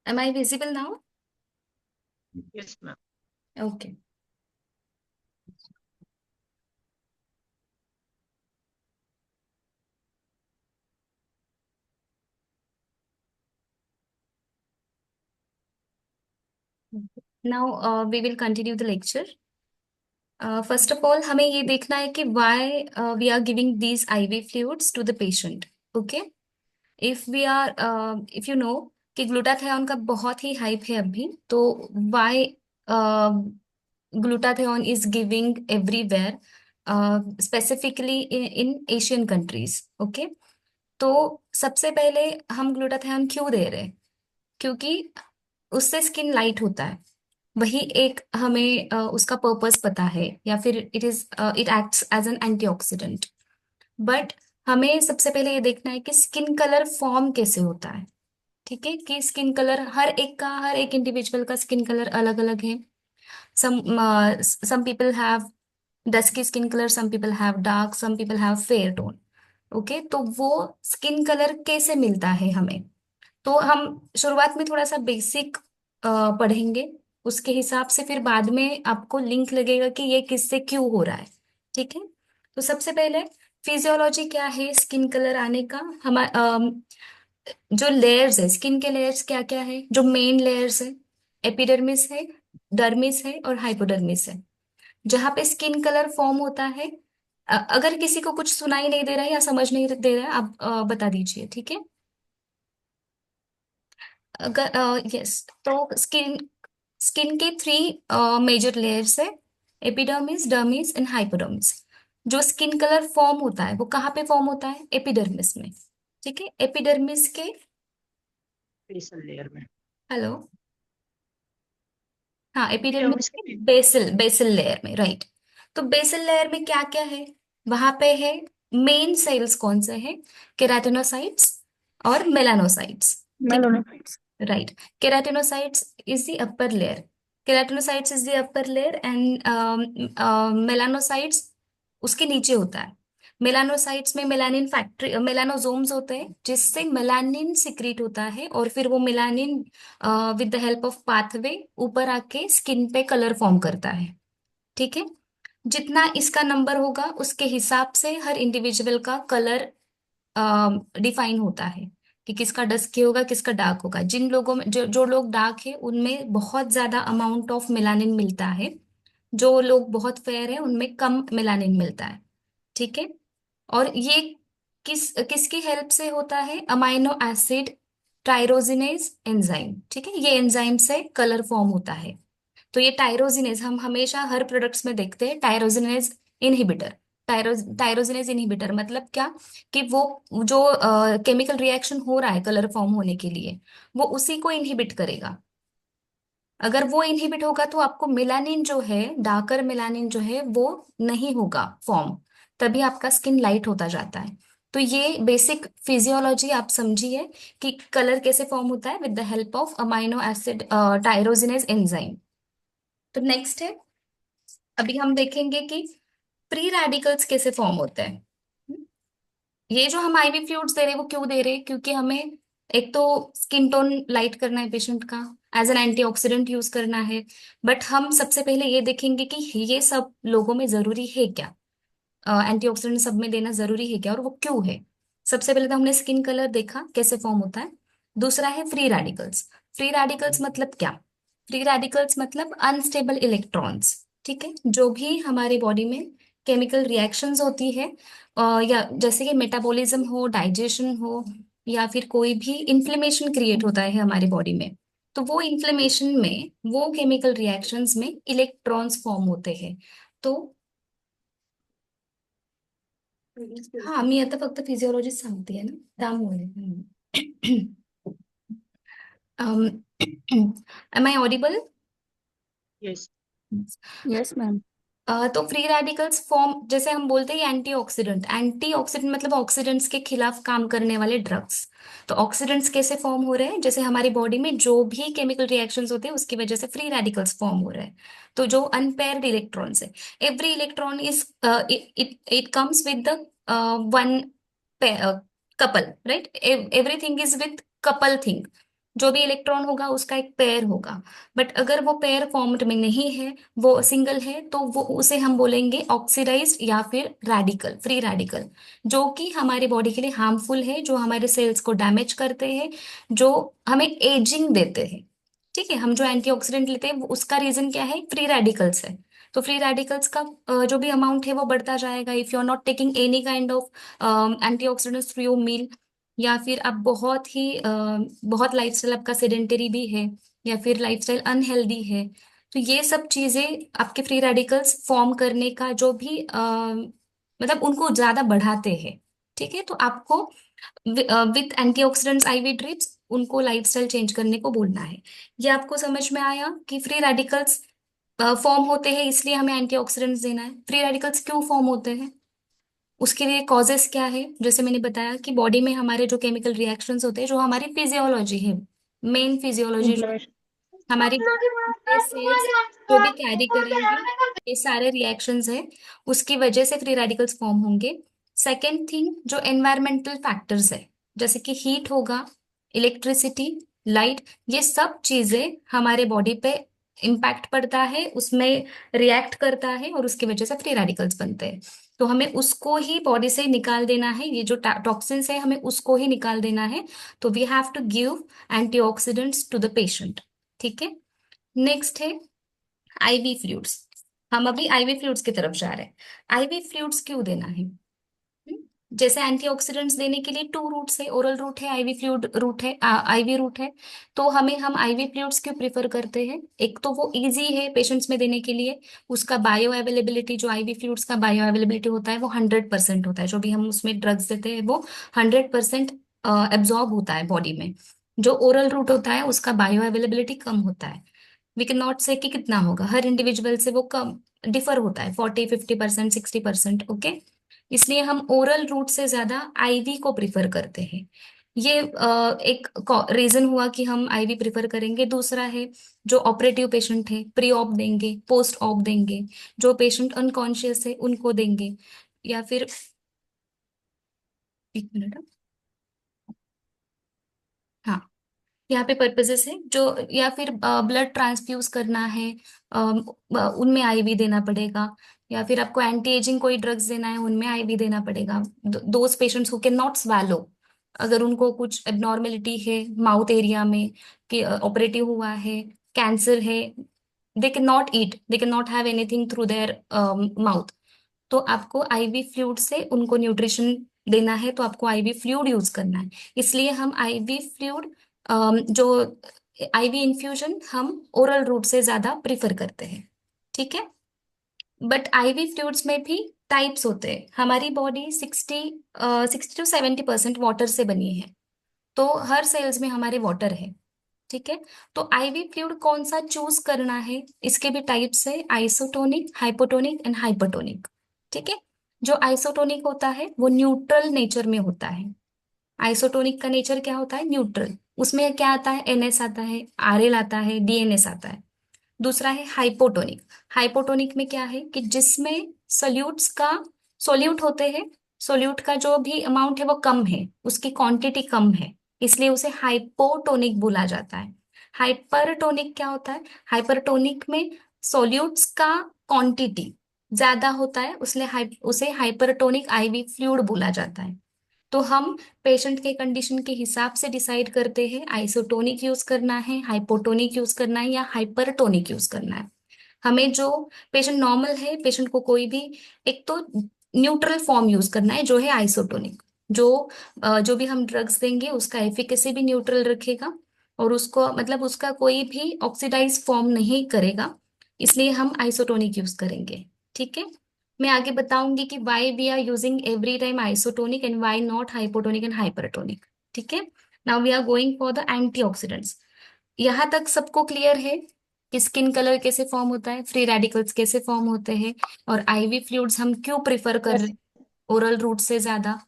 Am I visible now? Yes, ma'am. Okay. Now we will continue the lecture. First of all, हमें ये देखना है कि why we are giving these IV fluids to the patient. Okay. If you know कि glutathione का बहुत ही hype है अभी, तो why glutathione is giving everywhere, specifically in Asian countries. Okay. तो सबसे पहले हम ग्लूटाथियोन क्यों दे रहे हैं? क्योंकि उससे स्किन लाइट होता है। वही एक हमें उसका पर्पस पता है, या फिर it acts as an antioxidant. But हमें सबसे पहले ये देखना है कि स्किन कलर फॉर्म कैसे होता है। ठीक है, कि स्किन कलर हर एक इंडिविजुअल का स्किन कलर अलग अलग है। Some people have dusky skin colour, some people have dark, some people have fair tone. Okay, तो वो स्किन कलर कैसे मिलता है हमें? तो हम शुरुआत में थोड़ा सा बेसिक पढ़ेंगे। उसके हिसाब से फिर बाद में आपको लिंक लगेगा कि ये किससे क्यों हो रहा है। ठीक है, तो सबसे पहले फिजियोलॉजी क्या है स्किन कलर आने का। हमारा जो लेयर्स है, स्किन के लेयर्स क्या क्या है, जो मेन लेयर्स है, एपिडर्मिस है, डर्मिस है और हाइपोडर्मिस है, जहां पे स्किन कलर फॉर्म होता है। अगर किसी को कुछ सुनाई नहीं दे रहा है या समझ नहीं दे रहा है, आप बता दीजिए। ठीक है। अगर यस, तो स्किन स्किन के थ्री मेजर लेयर्स है, एपिडर्मिस, डर्मिस एंड हाइपोडर्मिस। जो स्किन कलर फॉर्म होता है वो कहाँ पे फॉर्म होता है? एपिडर्मिस में। ठीक है, एपिडर्मिस के, बेसल लेयर में। हेलो, हाँ, एपिडर्मिस एपिडर्मिस के के बेसल बेसल लेयर में, राइट। तो बेसल लेयर में क्या क्या है? वहां पे है मेन सेल्स कौन से हैं? केराटिनोसाइट्स और मेलानोसाइट्स। ठीक मेलानोसाइट्स। है, right. Keratinocytes is the upper layer, keratinocytes is the upper layer and melanocytes उसके नीचे होता है। मेलानोसाइट्स में मेलानिन फैक्ट्री, मेलानोसोम्स होते हैं, जिससे मेलानिन सिक्रीट होता है, और फिर वो melanin with the help of pathway ऊपर आके स्किन पे कलर फॉर्म करता है। ठीक है, जितना इसका नंबर होगा उसके हिसाब से हर इंडिविजुअल का कलर डिफाइन होता है, कि किसका डस्की होगा, किसका डार्क होगा। जिन लोगों में जो जो लोग डार्क है उनमें बहुत ज्यादा अमाउंट ऑफ मेलानिन मिलता है, जो लोग बहुत फेयर है उनमें कम मेलानिन मिलता है। ठीक है, और ये किसकी हेल्प से होता है? Amino acid tyrosinase enzyme. ठीक है, ये एंजाइम से कलर फॉर्म होता है। तो ये टायरोजिनेज हम हमेशा हर प्रोडक्ट्स में देखते हैं, टायरोजिनेज इनहिबिटर। टायरोजिनेज इनहिबिटर मतलब क्या? कि वो जो केमिकल रिएक्शन हो रहा है कलर फॉर्म होने के लिए, वो उसी को इनहिबिट करेगा। अगर वो इनहिबिट होगा तो आपको मेलानिन जो है, डार्कर मेलानिन जो है, वो नहीं होगा फॉर्म, तभी आपका स्किन लाइट होता जाता है। तो ये बेसिक फिजियोलॉजी आप समझिए कि कलर कैसे फॉर्म होता है with the help of amino acid tyrosinase enzyme. तो नेक्स्ट है, अभी हम देखेंगे कि फ्री रेडिकल्स कैसे फॉर्म होते हैं। ये जो हम आईवी फ्लूइड्स दे रहे हैं वो क्यों दे रहे हैं? क्योंकि हमें एक तो स्किन टोन लाइट करना है पेशेंट का, एज एन एंटीऑक्सीडेंट यूज करना है। बट हम सबसे पहले ये देखेंगे कि ये सब लोगों में जरूरी है क्या, एंटीऑक्सीडेंट सब में देना जरूरी है क्या, और वो क्यों है। सबसे पहले तो हमने स्किन कलर देखा कैसे फॉर्म होता है। दूसरा है फ्री रेडिकल्स। फ्री रेडिकल्स मतलब क्या? फ्री रेडिकल्स मतलब अनस्टेबल इलेक्ट्रॉन्स। ठीक है, जो भी हमारे बॉडी में केमिकल रिएक्शंस होती है, या जैसे कि मेटाबॉलिज्म हो, डाइजेशन हो, या फिर कोई भी इन्फ्लेमेशन क्रिएट होता है हमारे बॉडी में, तो वो इन्फ्लेमेशन में, वो केमिकल रिएक्शंस में इलेक्ट्रॉन्स फॉर्म होते हैं। तो हा, मी आता फक्त फिजिओलॉजीच सांगतेय ना, त्यामुळे am I audible? Yes. Yes ma'am. तो फ्री रेडिकल्स फॉर्म, जैसे हम बोलते हैं एंटीऑक्सीडेंट, एंटीऑक्सीडेंट मतलब ऑक्सीडेंट्स के खिलाफ काम करने वाले ड्रग्स। तो ऑक्सीडेंट्स कैसे फॉर्म हो रहे हैं? जैसे हमारी बॉडी में जो भी केमिकल रिएक्शंस होते हैं उसकी वजह से फ्री रेडिकल्स फॉर्म हो रहे हैं। तो जो अनपेयर्ड इलेक्ट्रॉन्स है, every electron is, it comes with the one couple, right? Everything is with couple thing. जो भी इलेक्ट्रॉन होगा उसका एक पेयर होगा। बट अगर वो पेयर फॉर्म्ड में नहीं है, वो सिंगल है, तो वो उसे हम बोलेंगे ऑक्सीडाइज्ड या फिर रेडिकल, फ्री रेडिकल, जो कि हमारे बॉडी के लिए हार्मफुल है, जो हमारे सेल्स को डैमेज करते हैं, जो हमें एजिंग देते हैं। ठीक है, हम जो एंटीऑक्सीडेंट लेते हैं उसका रीजन क्या है, फ्री रेडिकल्स है। तो फ्री रेडिकल्स का जो भी अमाउंट है वो बढ़ता जाएगा if you are not taking any kind of antioxidants through your meal, या फिर आप बहुत लाइफस्टाइल आपका सेडेंटरी भी है, या फिर लाइफस्टाइल अनहेल्दी है। तो ये सब चीजें आपके फ्री रेडिकल्स फॉर्म करने का जो भी मतलब उनको ज्यादा बढ़ाते हैं। ठीक है, तो आपको विथ एंटीऑक्सीडेंट्स आईवी ड्रिप्स उनको लाइफस्टाइल चेंज करने को बोलना है। ये आपको समझ में आया कि फ्री रेडिकल्स फॉर्म होते हैं इसलिए हमें एंटीऑक्सीडेंट्स देना है। फ्री रेडिकल्स क्यों फॉर्म होते हैं, उसके लिए कॉजेस क्या है, जैसे मैंने बताया कि बॉडी में हमारे जो केमिकल रिएक्शंस होते हैं, जो हमारी फिजियोलॉजी है, मेन फिजियोलॉजी जो इन्फ्लेमेशन। हमारी बॉडी सेल्स जो भी कैरी करेंगे, ये सारे रिएक्शंस है, उसकी वजह से फ्री रेडिकल्स फॉर्म होंगे। सेकेंड थिंग, जो एनवायरमेंटल फैक्टर्स है, जैसे कि हीट होगा, इलेक्ट्रिसिटी, लाइट, ये सब चीजें हमारे बॉडी पे इम्पैक्ट पड़ता है, उसमें रिएक्ट करता है और उसकी वजह से फ्री रेडिकल्स बनते हैं। तो हमें उसको ही बॉडी से निकाल देना है, ये जो टॉक्सिन्स है हमें उसको ही निकाल देना है। तो we have to give antioxidants to the patient. ठीक है, नेक्स्ट है आईवी फ्लूइड्स। हम अभी आईवी फ्लूइड्स की तरफ जा रहे हैं। आईवी फ्लूइड्स क्यों देना है? जैसे एंटीऑक्सीडेंट्स देने के लिए टू रूट्स है, ओरल रूट है, आईवी फ्लूइड रूट है, आईवी रूट है। तो हम आईवी फ्लूइड्स क्यों प्रिफर करते हैं? एक तो वो इजी है पेशेंट्स में देने के लिए, उसका बायो अवेलेबिलिटी, जो आईवी फ्लूइड्स का बायो अवेलेबिलिटी होता है वो 100% होता है, जो भी हम उसमें ड्रग्स देते हैं वो 100% एब्जॉर्ब होता है बॉडी में। जो ओरल रूट होता है उसका बायो अवेलेबिलिटी कम होता है। वी कैन नॉट से कि कितना होगा, हर इंडिविजुअल से वो कम डिफर होता है, 40-50%, 60%। ओके, इसलिए हम ओरल रूट से ज्यादा आईवी को प्रिफर करते हैं। ये एक रीजन हुआ कि हम आईवी प्रिफर करेंगे। दूसरा है, जो ऑपरेटिव पेशेंट है प्री ऑप देंगे, पोस्ट ऑप देंगे, जो पेशेंट अनकॉन्शियस है उनको देंगे, या फिर एक मिनट, हाँ, यहाँ पे पर्पसेस है जो, या फिर ब्लड ट्रांसफ्यूज करना है, उनमें आईवी देना पड़ेगा, या फिर आपको एंटी एजिंग कोई ड्रग्स देना है उनमें आईवी देना पड़ेगा। Those patients who can not swallow, अगर उनको कुछ एबनॉर्मेलिटी है माउथ एरिया में, कि ऑपरेटिव हुआ है, कैंसर है, they can not eat, they can not have anything through their mouth, तो आपको आईवी फ्लूइड से उनको न्यूट्रिशन देना है, तो आपको आईवी फ्लूइड यूज करना है। इसलिए हम आईवी फ्लूइड, जो आईवी इन्फ्यूजन हम ओरल रूट से ज्यादा प्रिफर करते हैं। ठीक है, बट आईवी फ्लूइड्स में भी टाइप्स होते हैं। हमारी बॉडी 60-70% वाटर से बनी है, तो हर सेल्स में हमारे वाटर है। ठीक है, तो आईवी फ्लूइड कौन सा चूज करना है, इसके भी टाइप्स है, आइसोटोनिक, हाइपोटोनिक एंड हाइपरटोनिक। ठीक है, जो आइसोटोनिक होता है वो न्यूट्रल नेचर में होता है। आइसोटोनिक का नेचर क्या होता है, न्यूट्रल, उसमें क्या आता है, एनएस आता है, आरएल आता है, डीएनएस आता है। दूसरा है हाइपोटोनिक। हाइपोटोनिक में क्या है कि जिसमें सोल्यूट्स का, सोल्यूट होते हैं, सोल्यूट का जो भी अमाउंट है वो कम है, उसकी क्वांटिटी कम है, इसलिए उसे हाइपोटोनिक बोला जाता है। हाइपरटोनिक क्या होता है, हाइपरटोनिक में सोल्यूट्स का क्वांटिटी ज्यादा होता है, उसे हाइपरटोनिक आईवी फ्लूइड बोला जाता है। तो हम पेशेंट के कंडीशन के हिसाब से डिसाइड करते हैं आइसोटोनिक यूज करना है, हाइपोटोनिक यूज करना है, या हाइपरटोनिक यूज करना है। हमें जो पेशेंट नॉर्मल है, पेशेंट को कोई भी एक तो न्यूट्रल फॉर्म यूज करना है जो है आइसोटोनिक, जो भी हम ड्रग्स देंगे उसका एफिकेसी भी न्यूट्रल रखेगा, और उसको मतलब उसका कोई भी ऑक्सीडाइज फॉर्म नहीं करेगा, इसलिए हम आइसोटोनिक यूज करेंगे। ठीक है, मैं आगे बताऊंगी कि why we are using every time isotonic and why not hypotonic and hypertonic. ठीक है, now we are going for the antioxidants. यहाँ तक सबको क्लियर है कि स्किन कलर कैसे फॉर्म होता है, फ्री रेडिकल्स कैसे फॉर्म होते हैं, और आईवी फ्लूइड्स हम क्यों प्रिफर कर रहे Yes. हैं ओरल रूट से ज्यादा?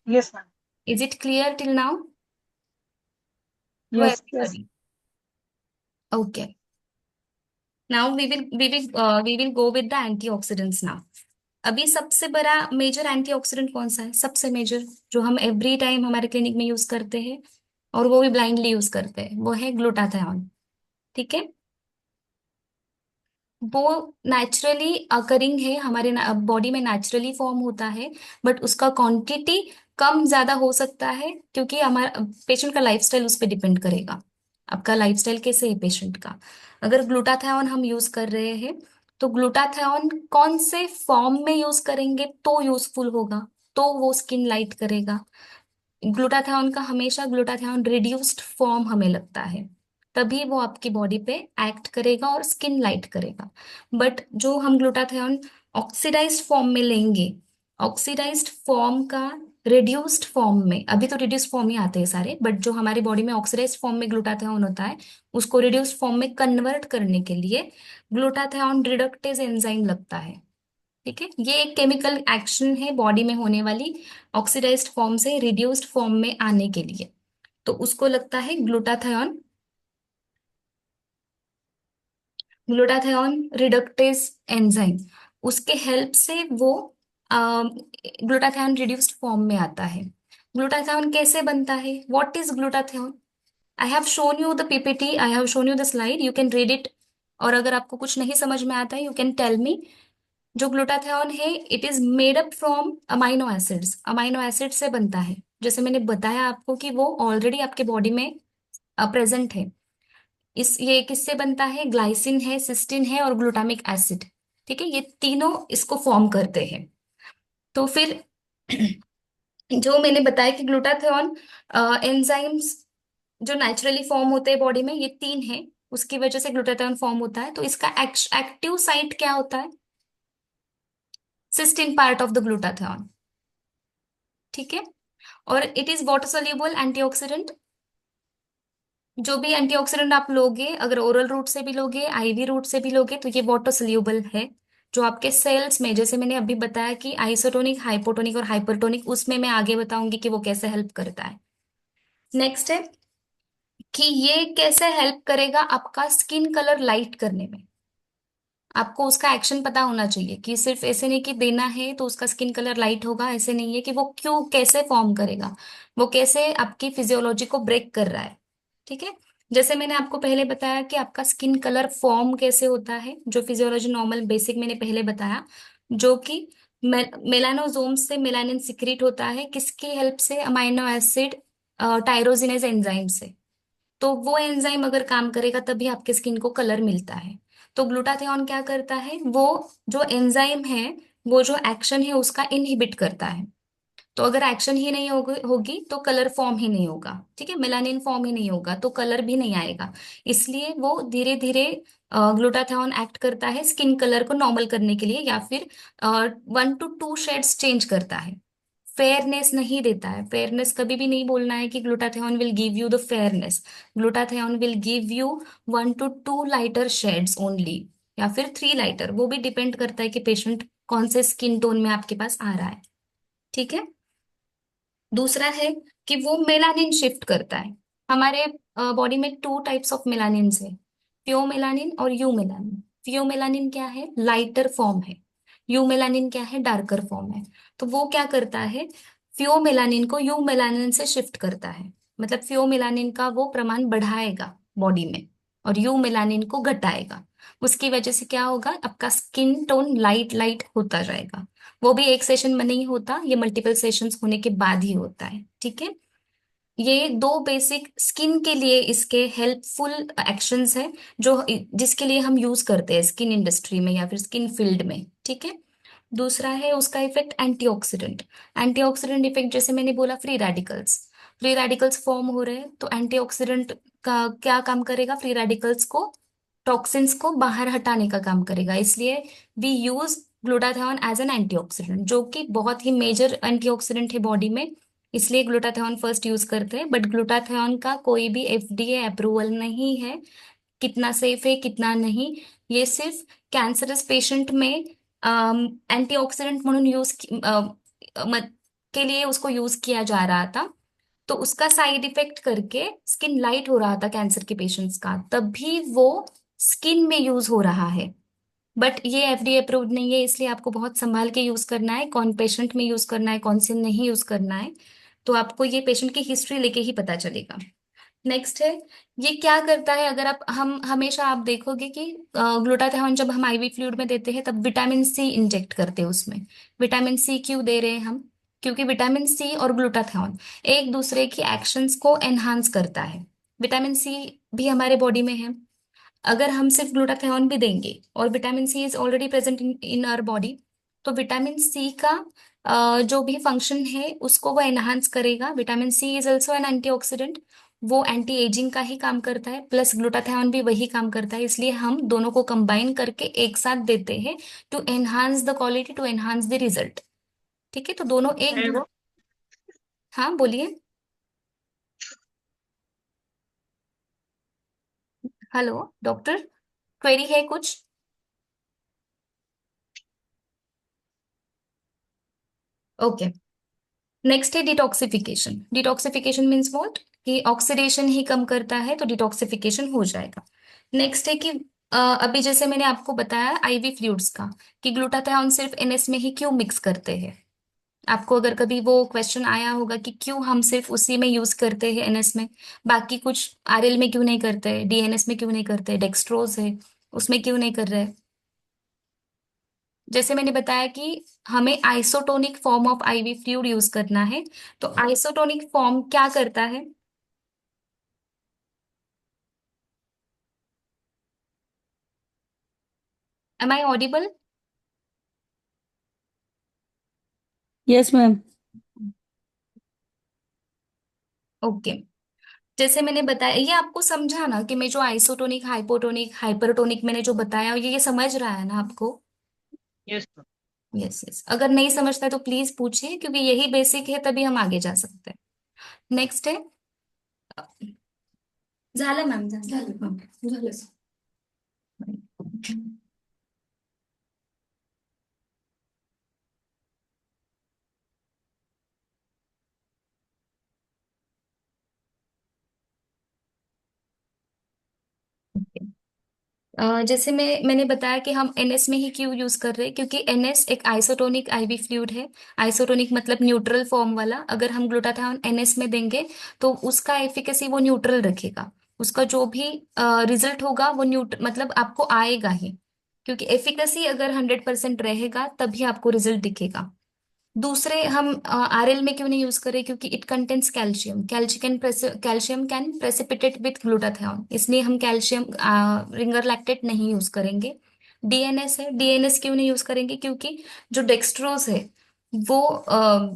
Yes, ma'am. Is it clear till now to Yes. Yes. Everybody? Okay, now we will go with the antioxidants now. अभी सबसे बड़ा मेजर एंटीऑक्सीडेंट कौन सा है, सबसे मेजर जो हम एवरी टाइम हमारे क्लिनिक में यूज करते हैं? और वो भी ब्लाइंडली यूज करते हैं, वो है ग्लूटाथायोन। ठीक है। वो नेचुरली अकरिंग है, हमारे बॉडी में नेचुरली फॉर्म होता है, बट उसका क्वांटिटी कम ज्यादा हो सकता है, क्योंकि हमारा पेशेंट का लाइफस्टाइल उस पर डिपेंड करेगा। आपका लाइफस्टाइल कैसे है पेशेंट का। अगर ग्लूटाथायोन हम यूज कर रहे हैं, तो ग्लूटाथायोन कौन से फॉर्म में यूज करेंगे तो यूजफुल होगा, तो वो स्किन लाइट करेगा। ग्लूटाथायोन का हमेशा ग्लूटाथायोन रिड्यूस्ड फॉर्म हमें लगता है, तभी वो आपकी बॉडी पे एक्ट करेगा और स्किन लाइट करेगा। बट जो हम ग्लूटाथायोन ऑक्सीडाइज्ड फॉर्म में लेंगे, ऑक्सीडाइज्ड फॉर्म का रिड्यूस्ड फॉर्म में, अभी तो रिड्यूस्ड फॉर्म ही आते हैं सारे, बट जो हमारी बॉडी में ऑक्सीडाइज्ड फॉर्म में ग्लूटाथायोन होता है, उसको रिड्यूस्ड फॉर्म में कन्वर्ट करने के लिए ग्लूटाथायोन रिडक्टेज एंजाइम लगता है। ठीक है। ये एक केमिकल एक्शन है बॉडी में होने वाली, ऑक्सीडाइज्ड फॉर्म से रिड्यूस्ड फॉर्म में आने के लिए, तो उसको लगता है ग्लूटाथायोन, ग्लूटाथायोन रिडक्टेज एंजाइम। उसके हेल्प से वो ग्लूटाथायोन रिड्यूस्ड फॉर्म में आता है। ग्लूटाथायोन कैसे बनता है, what is glutathione? I have shown you the PPT, I have shown you the slide, you can read it. और अगर आपको कुछ नहीं समझ में आता है, यू कैन टेल मी। जो ग्लूटाथायोन है, it is made up from amino acids, amino acid से बनता है। जैसे मैंने बताया आपको कि वो ऑलरेडी आपके बॉडी में प्रेजेंट है। इस ये किससे बनता है, ग्लाइसिन है, सिस्टीन है और ग्लूटामिक एसिड। ठीक है, ये तीनों इसको फॉर्म करते हैं। तो फिर जो मैंने बताया कि ग्लूटाथायोन एंजाइम्स जो नेचुरली फॉर्म होते हैं बॉडी में, ये तीन है, उसकी वजह से ग्लूटाथायोन फॉर्म होता है। तो इसका एक्टिव साइट क्या होता है, cysteine part of the glutathione. ठीक है। और it is water soluble antioxidant. जो भी एंटीऑक्सीडेंट आप लोगे, अगर ओरल रूट से भी लोगे, आईवी रूट से भी लोगे, तो ये वाटर सोल्यूबल है। जो आपके सेल्स में, जैसे मैंने अभी बताया कि आइसोटोनिक, हाइपोटोनिक और हाइपरटोनिक, उसमें मैं आगे बताऊंगी कि वो कैसे हेल्प करता है। नेक्स्ट है कि ये कैसे हेल्प करेगा आपका स्किन कलर लाइट करने में। आपको उसका एक्शन पता होना चाहिए, कि सिर्फ ऐसे नहीं कि देना है तो उसका स्किन कलर लाइट होगा, ऐसे नहीं है कि वो क्यों कैसे फॉर्म करेगा, वो कैसे आपकी फिजियोलॉजी को ब्रेक कर रहा है। ठीक है। जैसे मैंने आपको पहले बताया कि आपका स्किन कलर फॉर्म कैसे होता है, जो फिजियोलॉजी नॉर्मल बेसिक मैंने पहले बताया, जो कि मेलानोजोम से मेलानिन सिक्रीट होता है, किसकी हेल्प से, अमाइनो एसिड टायरोसिनेज एंजाइम से। तो वो एंजाइम अगर काम करेगा तभी आपके स्किन को कलर मिलता है। तो ग्लूटाथियोन क्या करता है, वो जो एंजाइम है, वो जो एक्शन है उसका इनहिबिट करता है। तो अगर एक्शन ही नहीं होगी तो कलर फॉर्म ही नहीं होगा। ठीक है, मेलानिन फॉर्म ही नहीं होगा तो कलर भी नहीं आएगा। इसलिए वो धीरे धीरे ग्लूटाथियोन एक्ट करता है स्किन कलर को नॉर्मल करने के लिए, या फिर 1 to 2 शेड्स चेंज करता है। फेयरनेस नहीं देता है, फेयरनेस कभी भी नहीं बोलना है कि glutathione will give you the fairness. Glutathione will give you 1 to 2 lighter shades only, या फिर 3 लाइटर, वो भी डिपेंड करता है कि पेशेंट कौन से स्किन टोन में आपके पास आ रहा है। ठीक है। दूसरा है कि वो मेलानिन शिफ्ट करता है। हमारे बॉडी में 2 टाइप्स ऑफ मेलानिन है, प्यो मेलानिन और यू मेलानिन। प्यो मेलानिन क्या है, लाइटर फॉर्म है। यू मेलानिन क्या है, डार्कर फॉर्म है। तो वो क्या करता है, फ्यो मेलानिन को यू मेलानिन से शिफ्ट करता है। मतलब फ्यो मेलानिन का वो प्रमाण बढ़ाएगा बॉडी में, और यू मेलानिन को घटाएगा। उसकी वजह से क्या होगा, आपका स्किन टोन लाइट लाइट होता जाएगा। वो भी एक सेशन में नहीं होता, ये मल्टीपल सेशंस होने के बाद ही होता है। ठीक है। ये दो बेसिक स्किन के लिए इसके हेल्पफुल एक्शंस हैं, जो जिसके लिए हम यूज करते हैं स्किन इंडस्ट्री में या फिर स्किन फील्ड में। ठीक है। दूसरा है उसका इफेक्ट एंटीऑक्सीडेंट। एंटीऑक्सीडेंट इफेक्ट, जैसे मैंने बोला, free radicals, free radicals form हो रहे हैं, तो एंटीऑक्सीडेंट का क्या काम करेगा, फ्री रेडिकल्स को, टॉक्सिन्स को बाहर हटाने का काम करेगा। इसलिए we use glutathione as an antioxidant, जो कि बहुत ही मेजर एंटीऑक्सीडेंट है बॉडी में। इसलिए ग्लूटाथियोन फर्स्ट यूज करते हैं, बट ग्लूटाथियोन का कोई भी एफडीए अप्रूवल नहीं है, कितना सेफ है कितना नहीं। ये सिर्फ कैंसरस पेशेंट में एंटीऑक्सीडेंट म्हणून के लिए उसको यूज किया जा रहा था। तो उसका साइड इफेक्ट करके स्किन लाइट हो रहा था कैंसर के पेशेंट्स का, तब भी वो स्किन में यूज हो रहा है। बट ये एफडीए अप्रूव्ड नहीं है, इसलिए आपको बहुत संभाल के यूज करना है, कौन पेशेंट में यूज करना है, कौन से नहीं यूज करना है। तो आपको ये पेशेंट की हिस्ट्री लेके ही पता चलेगा। नेक्स्ट है, ये क्या करता है, अगर आप हम हमेशा आप देखोगे कि ग्लूटाथियोन जब हम आईवी फ्लूइड में देते हैं तब विटामिन सी इंजेक्ट करते हैं उसमें। विटामिन सी क्यों दे रहे हैं हम? क्योंकि विटामिन सी और ग्लूटाथियोन एक दूसरे की एक्शंस को एनहांस करता है। विटामिन सी भी हमारे बॉडी में है। अगर हम सिर्फ ग्लूटाथियोन भी देंगे और vitamin C is already present in in our body, तो विटामिन सी का जो भी फंक्शन है उसको वो एनहांस करेगा। Vitamin C is also an antioxidant, वो एंटी एजिंग का ही काम करता है, प्लस ग्लूटाथियोन भी वही काम करता है, इसलिए हम दोनों को कंबाइन करके एक साथ देते हैं to enhance the quality, to enhance the result. ठीक है, तो दोनों एक है वो। हाँ बोलिए। हेलो डॉक्टर, क्वेरी है कुछ? ओके। नेक्स्ट है डिटॉक्सिफिकेशन। डिटॉक्सिफिकेशन मीन्स व्हाट, कि ऑक्सीडेशन ही कम करता है तो डिटॉक्सिफिकेशन हो जाएगा। नेक्स्ट है कि अभी जैसे मैंने आपको बताया आईवी फ्लूइड्स का, कि ग्लूटाथियोन सिर्फ एनएस में ही क्यों मिक्स करते हैं। आपको अगर कभी वो क्वेश्चन आया होगा कि क्यों हम सिर्फ उसी में यूज करते हैं एनएस में, बाकी कुछ आरएल में क्यों नहीं करते, डीएनएस में क्यों नहीं करते, डेक्सट्रोज है उसमें क्यों नहीं कर रहे। जैसे मैंने बताया कि हमें isotonic form of IV fluid use करना है, तो आइसोटोनिक फॉर्म क्या करता है? Am I audible? Yes, ma'am. Okay. जैसे मैंने बताया, ये आपको समझा ना कि मैं जो आइसोटोनिक, हाइपोटोनिक, हाइपरटोनिक मैंने जो बताया, ये समझ रहा है ना आपको? यस। यस यस, अगर नहीं समझता है तो प्लीज पूछिए, क्योंकि यही बेसिक है, तभी हम आगे जा सकते हैं। नेक्स्ट है, झालं मॅम, झालं मॅम, झालं. जैसे मैंने बताया कि हम एनएस में ही क्यों यूज कर रहे हैं, क्योंकि एनएस एक आइसोटोनिक आईवी फ्लूइड है। आइसोटोनिक मतलब न्यूट्रल फॉर्म वाला। अगर हम ग्लूटाथियोन एनएस में देंगे तो उसका एफिकेसी वो न्यूट्रल रखेगा। उसका जो भी रिजल्ट होगा वो मतलब आपको आएगा ही, क्योंकि एफिकेसी अगर 100% रहेगा तभी आपको रिजल्ट दिखेगा। दूसरे हम आरएल में क्यों नहीं यूज करें, क्योंकि it contains calcium. Calcium can precipitate with glutathione, इसलिए हम कैल्शियम रिंगर लैक्टेट नहीं यूज करेंगे। डीएनएस है, डीएनएस क्यों नहीं यूज करेंगे, क्योंकि जो डेक्सट्रोज है वो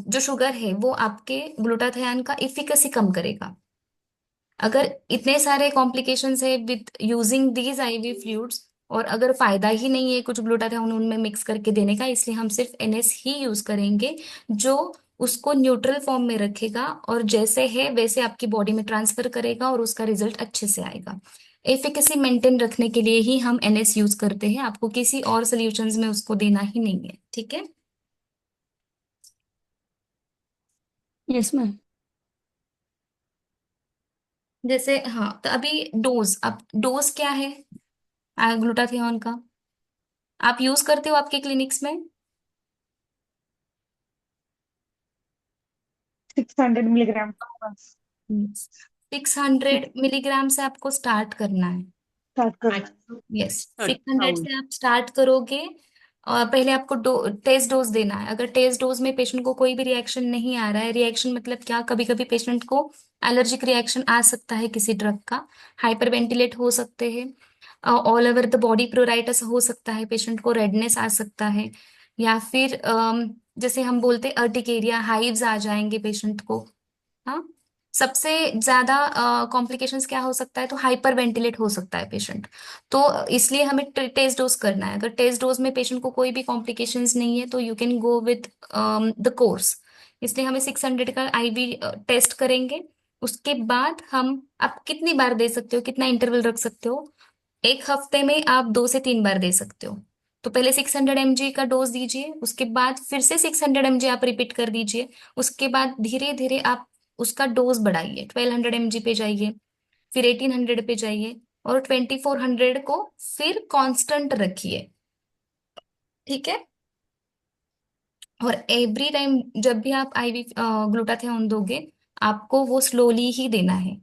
जो शुगर है वो आपके ग्लूटाथियोन का इफिकेसी कम करेगा। अगर इतने सारे कॉम्प्लिकेशंस है with using these ivy fluids, और अगर फायदा ही नहीं है कुछ ग्लूटाथियोन उनमें मिक्स करके देने का, इसलिए हम सिर्फ एनएस ही यूज करेंगे, जो उसको न्यूट्रल फॉर्म में रखेगा और जैसे है वैसे आपकी बॉडी में ट्रांसफर करेगा और उसका रिजल्ट अच्छे से आएगा। एफिकेसी मेंटेन रखने के लिए ही हम एनएस यूज करते हैं, आपको किसी और सोल्यूशंस में उसको देना ही नहीं है। ठीक है। Yes, ma'am. जैसे हाँ, तो अभी डोज, अब डोज क्या है ग्लूटाथियोन का, आप यूज करते हो आपके क्लिनिक्स में? 600 मिलीग्राम बस। 600 मिलीग्राम से आपको स्टार्ट करना है। स्टार्ट करना यस, है। 600 से आप स्टार्ट करोगे। और पहले आपको टेस्ट डोज देना है। अगर टेस्ट डोज में पेशेंट को कोई भी रिएक्शन नहीं आ रहा है, रिएक्शन मतलब क्या, कभी कभी पेशेंट को एलर्जिक रिएक्शन आ सकता है किसी ड्रग का, हाइपर वेंटिलेट हो सकते हैं, ऑल ओवर द बॉडी प्रोराइटस हो सकता है, पेशेंट को रेडनेस आ सकता है, या फिर जैसे हम बोलते हैं अर्टिकेरिया, हाइव्स आ जाएंगे पेशेंट को। हाँ, सबसे ज्यादा कॉम्प्लिकेशंस क्या हो सकता है, तो हाइपर वेंटिलेट हो सकता है पेशेंट। तो इसलिए हमें टेस्ट डोज करना है। अगर टेस्ट डोज में पेशेंट को कोई भी कॉम्प्लिकेशंस नहीं है तो you can go with the course. इसलिए हमें 600 का आईवी टेस्ट करेंगे। उसके बाद हम, आप कितनी बार दे सकते हो, कितना इंटरवल रख सकते हो, एक हफ्ते में आप 2 से 3 बार दे सकते हो। तो पहले 600 mg का डोज दीजिए, उसके बाद फिर से 600 mg आप रिपीट कर दीजिए। उसके बाद धीरे धीरे आप उसका डोज बढ़ाइए, 1200 mg पे जाइए, फिर 1800 पे जाइए, और 2400 को फिर कांस्टेंट रखिए। ठीक है। और एवरी टाइम जब भी आप आईवी ग्लूटाथियोन दोगे, आपको वो स्लोली ही देना है।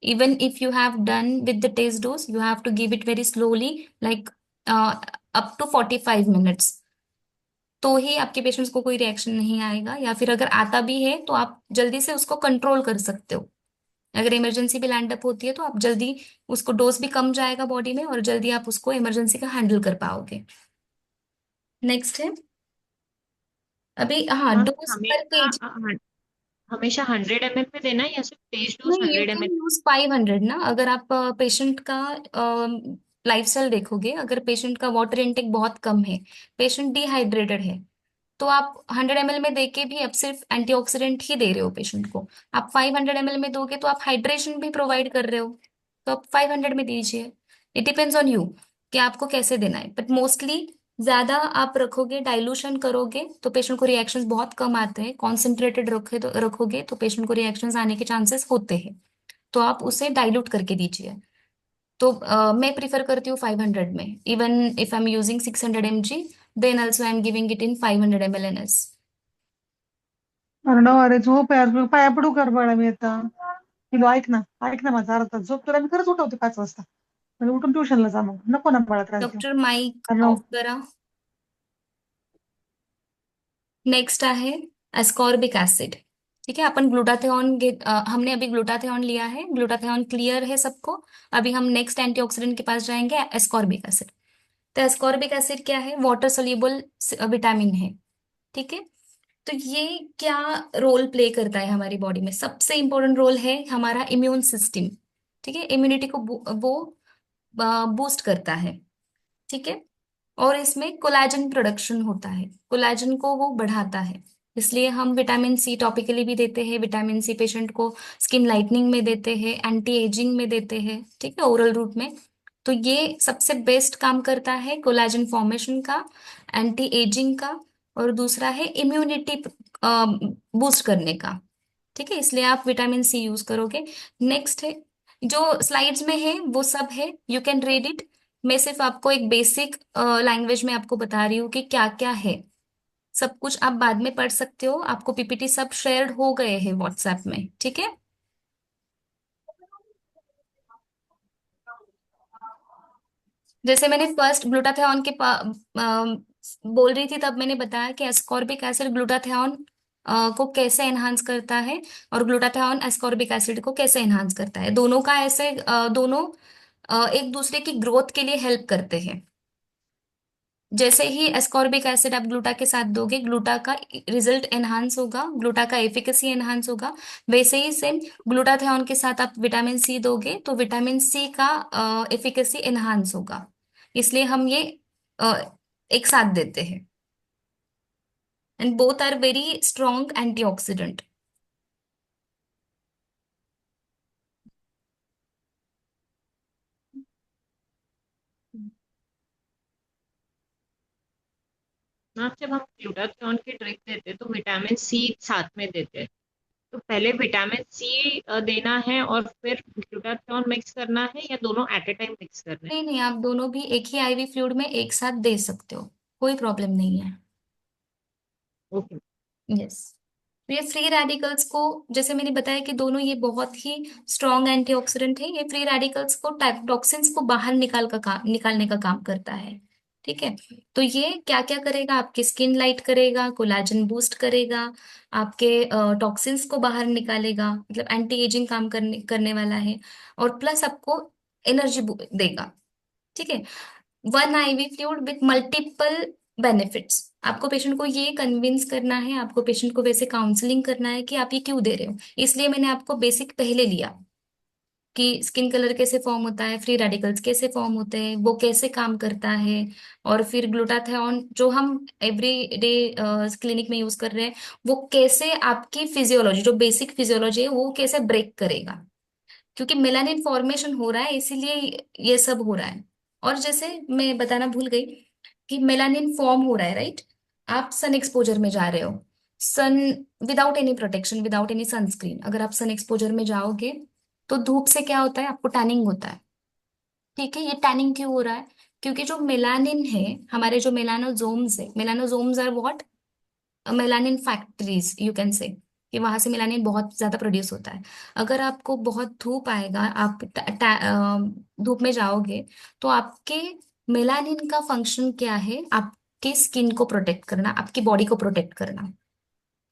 Even if you have done with the test dose, you have to give it very slowly, like up to 45 minutes, तो ही आपके पेशेंट्स को कोई रिएक्शन नहीं आएगा। या फिर अगर आता भी है तो आप जल्दी से उसको कंट्रोल कर सकते हो। अगर इमरजेंसी भी लैंड अप होती है तो आप जल्दी, उसको डोज भी कम जाएगा बॉडी में और जल्दी आप उसको इमरजेंसी का हैंडल कर पाओगे। नेक्स्ट है, अभी हाँ, मैम डोज पर हमेशा केजी। हमेशा 100 ml में देना है या सिर्फ टेस्ट डोज नहीं, यू 100 कैन ml? यूज 500 ना। अगर आप पेशेंट का लाइफस्टाइल देखोगे, अगर पेशेंट का वाटर इनटेक बहुत कम है, पेशेंट डिहाइड्रेटेड है, तो आप 100 ml में देके भी अब सिर्फ एंटीऑक्सीडेंट ही दे रहे हो पेशेंट को। आप 500 ml में दोगे तो आप हाइड्रेशन भी प्रोवाइड कर रहे हो, तो आप 500 में दीजिए। इट डिपेंड्स ऑन यू कि आपको कैसे देना है, बट मोस्टली ज्यादा आप रखोगे, डाइल्यूशन करोगे तो पेशेंट को रिएक्शंस बहुत कम आते हैं। कॉन्सेंट्रेटेड रखोगे तो पेशेंट को रिएक्शंस आने के चांसेस होते हैं, तो आप उसे डाइल्यूट करके दीजिए। तो मैं प्रिफर करती हूँ 500 में। Even if I am using 600 mg, then also I am giving it in 500 ml NS। अरे अरे झोप यार, तुला पाया पडू कर बाळा मी आता. पिलू ऐक ना माझा अर्धा झोप तुला मी खरंच उठवते 5 वाजता. म्हणजे उठून ट्युशनला जा, मग नको ना मला त्रास देऊ. डॉक्टर माइक कारण ऑफ करा। नेक्स्ट आहे एस्कॉर्बिक एसिड। ठीक है, अपन ग्लूटाथियोन हमने अभी ग्लूटाथियोन लिया है, ग्लूटाथियोन क्लियर है सबको। अभी हम नेक्स्ट एंटीऑक्सीडेंट के पास जाएंगे, एस्कॉर्बिक एसिड। तो एस्कॉर्बिक एसिड क्या है? वाटर सोल्यूबल विटामिन है। ठीक है, तो ये क्या रोल प्ले करता है हमारी बॉडी में? सबसे इंपॉर्टेंट रोल है हमारा इम्यून सिस्टम। ठीक है, इम्यूनिटी को वो बूस्ट करता है। ठीक है, और इसमें कोलेजन प्रोडक्शन होता है, कोलेजन को वो बढ़ाता है। इसलिए हम विटामिन सी टॉपिकली भी देते हैं। विटामिन सी पेशेंट को स्किन लाइटनिंग में देते हैं, एंटी एजिंग में देते हैं, ठीक है, ओरल रूट में। तो ये सबसे बेस्ट काम करता है कोलेजन फॉर्मेशन का, एंटी एजिंग का, और दूसरा है इम्यूनिटी बूस्ट करने का। ठीक है, इसलिए आप विटामिन सी यूज करोगे। नेक्स्ट है, जो स्लाइड्स में है वो सब है, यू कैन रीड इट। मैं सिर्फ आपको एक बेसिक लैंग्वेज में आपको बता रही हूँ कि क्या क्या है। सब कुछ आप बाद में पढ़ सकते हो, आपको पीपीटी सब शेयर्ड हो गए हैं व्हाट्सएप में। ठीक है, जैसे मैंने फर्स्ट ग्लूटाथियोन के बोल रही थी, तब मैंने बताया कि एस्कॉर्बिक एसिड ग्लूटाथियोन को कैसे एनहांस करता है, और ग्लूटाथियोन एस्कॉर्बिक एसिड को कैसे एनहांस करता है। दोनों का ऐसे दोनों एक दूसरे की ग्रोथ के लिए हेल्प करते हैं। जैसे ही एस्कॉर्बिक एसिड आप ग्लूटा के साथ दोगे, ग्लूटा का रिजल्ट एनहांस होगा, ग्लूटा का एफिकेसी एनहांस होगा। वैसे ही सेम ग्लूटाथियोन के साथ आप विटामिन सी दोगे तो विटामिन सी का एफिकेसी एनहांस होगा। इसलिए हम ये अ, एक साथ देते हैं, and both are very strong antioxidant. हाँ, जब हम ग्लूटाथियोन की ड्रिंक देते हैं तो विटामिन सी साथ में देते हैं, तो पहले विटामिन सी देना है और फिर ग्लूटाथियोन मिक्स करना है, या दोनों एट ए टाइम मिक्स करना है? नहीं नहीं, आप दोनों भी एक ही आईवी फ्लूइड में एक साथ दे सकते हो, कोई प्रॉब्लम नहीं है। ओके। यस, तो ये फ्री रेडिकल्स को, जैसे मैंने बताया कि दोनों ये बहुत ही स्ट्रॉन्ग एंटीऑक्सीडेंट है, ये फ्री रेडिकल्स को, टॉक्सिन्स को बाहर निकालने का काम करता है। ठीक है, तो ये क्या क्या करेगा? आपकी स्किन लाइट करेगा, कोलाजन बूस्ट करेगा, आपके टॉक्सिन्स को बाहर निकालेगा, मतलब एंटी एजिंग काम करने वाला है, और प्लस आपको एनर्जी देगा। ठीक है, one IV fluid with multiple benefits. आपको पेशेंट को ये कन्विंस करना है, आपको पेशेंट को वैसे काउंसलिंग करना है कि आप ये क्यों दे रहे हो। इसलिए मैंने आपको बेसिक पहले लिया कि स्किन कलर कैसे फॉर्म होता है, फ्री रेडिकल्स कैसे फॉर्म होते हैं, वो कैसे काम करता है, और फिर ग्लूटाथियोन जो हम एवरी डे क्लिनिक में यूज कर रहे हैं, वो कैसे आपकी फिजियोलॉजी, जो बेसिक फिजियोलॉजी है, वो कैसे ब्रेक करेगा। क्योंकि मेलानिन फॉर्मेशन हो रहा है, इसीलिए ये सब हो रहा है। और जैसे मैं बताना भूल गई कि मेलानिन फॉर्म हो रहा है, राइट? आप सन एक्सपोजर में जा रहे हो, sun, without any protection, without any sunscreen, अगर आप सन एक्सपोजर में जाओगे तो धूप से क्या होता है? आपको टैनिंग होता है। ठीक है, ये टैनिंग क्यों हो रहा है? क्योंकि जो मेलानिन है, हमारे जो मेलानोजोम्स है, melanosomes are what? Melanin factories, you can say. कि वहां से मेलानिन बहुत ज्यादा प्रोड्यूस होता है। अगर आपको बहुत धूप आएगा, आप धूप में जाओगे, तो आपके मेलानिन का फंक्शन क्या है? आपके स्किन को प्रोटेक्ट करना, आपकी बॉडी को प्रोटेक्ट करना।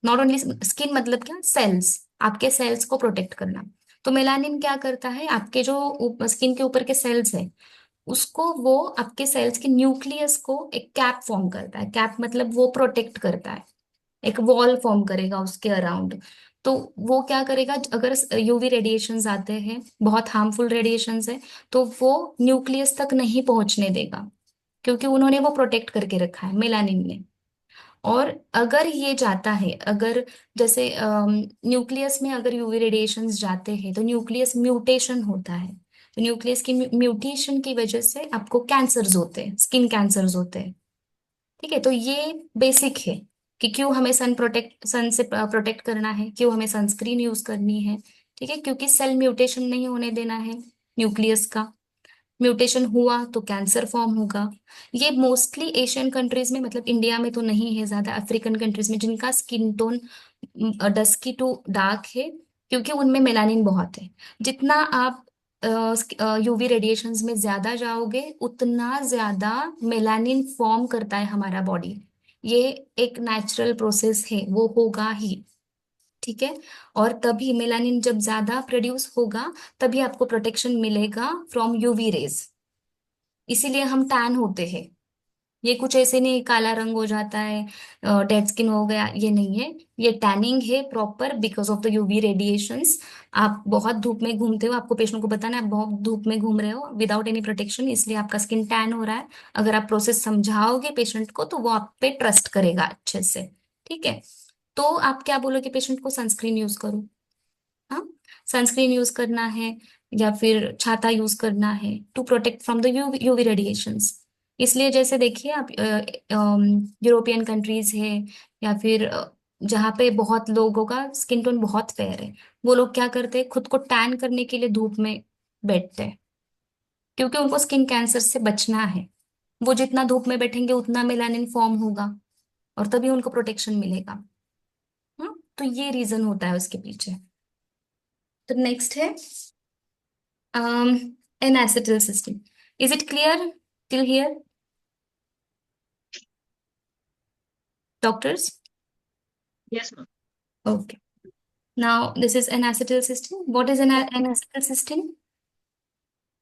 नॉट ओनली स्किन, मतलब क्या, सेल्स, आपके सेल्स को प्रोटेक्ट करना। तो मेलानिन क्या करता है, आपके जो स्किन के ऊपर के सेल्स है, उसको वो आपके सेल्स के न्यूक्लियस को एक कैप फॉर्म करता है। कैप मतलब वो प्रोटेक्ट करता है, एक वॉल फॉर्म करेगा उसके अराउंड। तो वो क्या करेगा, अगर यूवी रेडिएशंस आते हैं, बहुत हार्मफुल रेडिएशंस है, तो वो न्यूक्लियस तक नहीं पहुंचने देगा, क्योंकि उन्होंने वो प्रोटेक्ट करके रखा है मेलानिन ने। और अगर ये जाता है, अगर जैसे न्यूक्लियस में अगर यूवी रेडिएशंस जाते हैं, तो न्यूक्लियस म्यूटेशन होता है। तो न्यूक्लियस की म्यूटेशन की वजह से आपको कैंसर्स होते हैं, स्किन कैंसर्स होते हैं। ठीक है, तो ये बेसिक है कि क्यों हमें सन से प्रोटेक्ट करना है, क्यों हमें सनस्क्रीन यूज करनी है। ठीक है, क्योंकि सेल म्यूटेशन नहीं होने देना है न्यूक्लियस का। म्यूटेशन हुआ तो कैंसर फॉर्म होगा। ये मोस्टली एशियन कंट्रीज में, मतलब इंडिया में तो नहीं है ज्यादा, अफ्रीकन कंट्रीज में जिनका skin tone dusky to dark है, क्योंकि उनमें मेलानिन बहुत है। जितना आप यूवी रेडिएशंस में ज्यादा जाओगे, उतना ज्यादा मेलानिन फॉर्म करता है हमारा बॉडी। ये एक नेचुरल प्रोसेस है, वो होगा ही। ठीक है, और तभी मेलानिन जब ज्यादा प्रोड्यूस होगा, तभी आपको प्रोटेक्शन मिलेगा फ्रॉम यूवी रेज। इसीलिए हम टैन होते हैं। ये कुछ ऐसे नहीं काला रंग हो जाता है, डेड स्किन हो गया, ये नहीं है। ये टैनिंग है proper, because of the UV radiations. आप बहुत धूप में घूमते हो, आपको पेशेंट को बताना है आप बहुत धूप में घूम रहे हो विदाउट एनी प्रोटेक्शन, इसलिए आपका स्किन टैन हो रहा है। अगर आप प्रोसेस समझाओगे पेशेंट को, तो वो आप पे ट्रस्ट करेगा अच्छे से। ठीक है, तो आप क्या बोलोगे पेशेंट को? सनस्क्रीन यूज करो। हाँ, सनस्क्रीन यूज करना है, या फिर छाता यूज करना है to protect from the UV radiations. इसलिए जैसे देखिए आप, यूरोपियन कंट्रीज है, या फिर जहाँ पे बहुत लोगों का स्किन टोन बहुत फेयर है, वो लोग क्या करते हैं, खुद को टैन करने के लिए धूप में बैठते हैं, क्योंकि उनको स्किन कैंसर से बचना है। वो जितना धूप में बैठेंगे, उतना मेलानिन फॉर्म होगा, और तभी उनको प्रोटेक्शन मिलेगा। तो ये रीजन होता है उसके पीछे। तो नेक्स्ट है an acetyl system. Is it clear till here, doctors? Yes, ma'am. Okay. Now this is an acetyl system. What is Yes, an ma'am. acetyl system?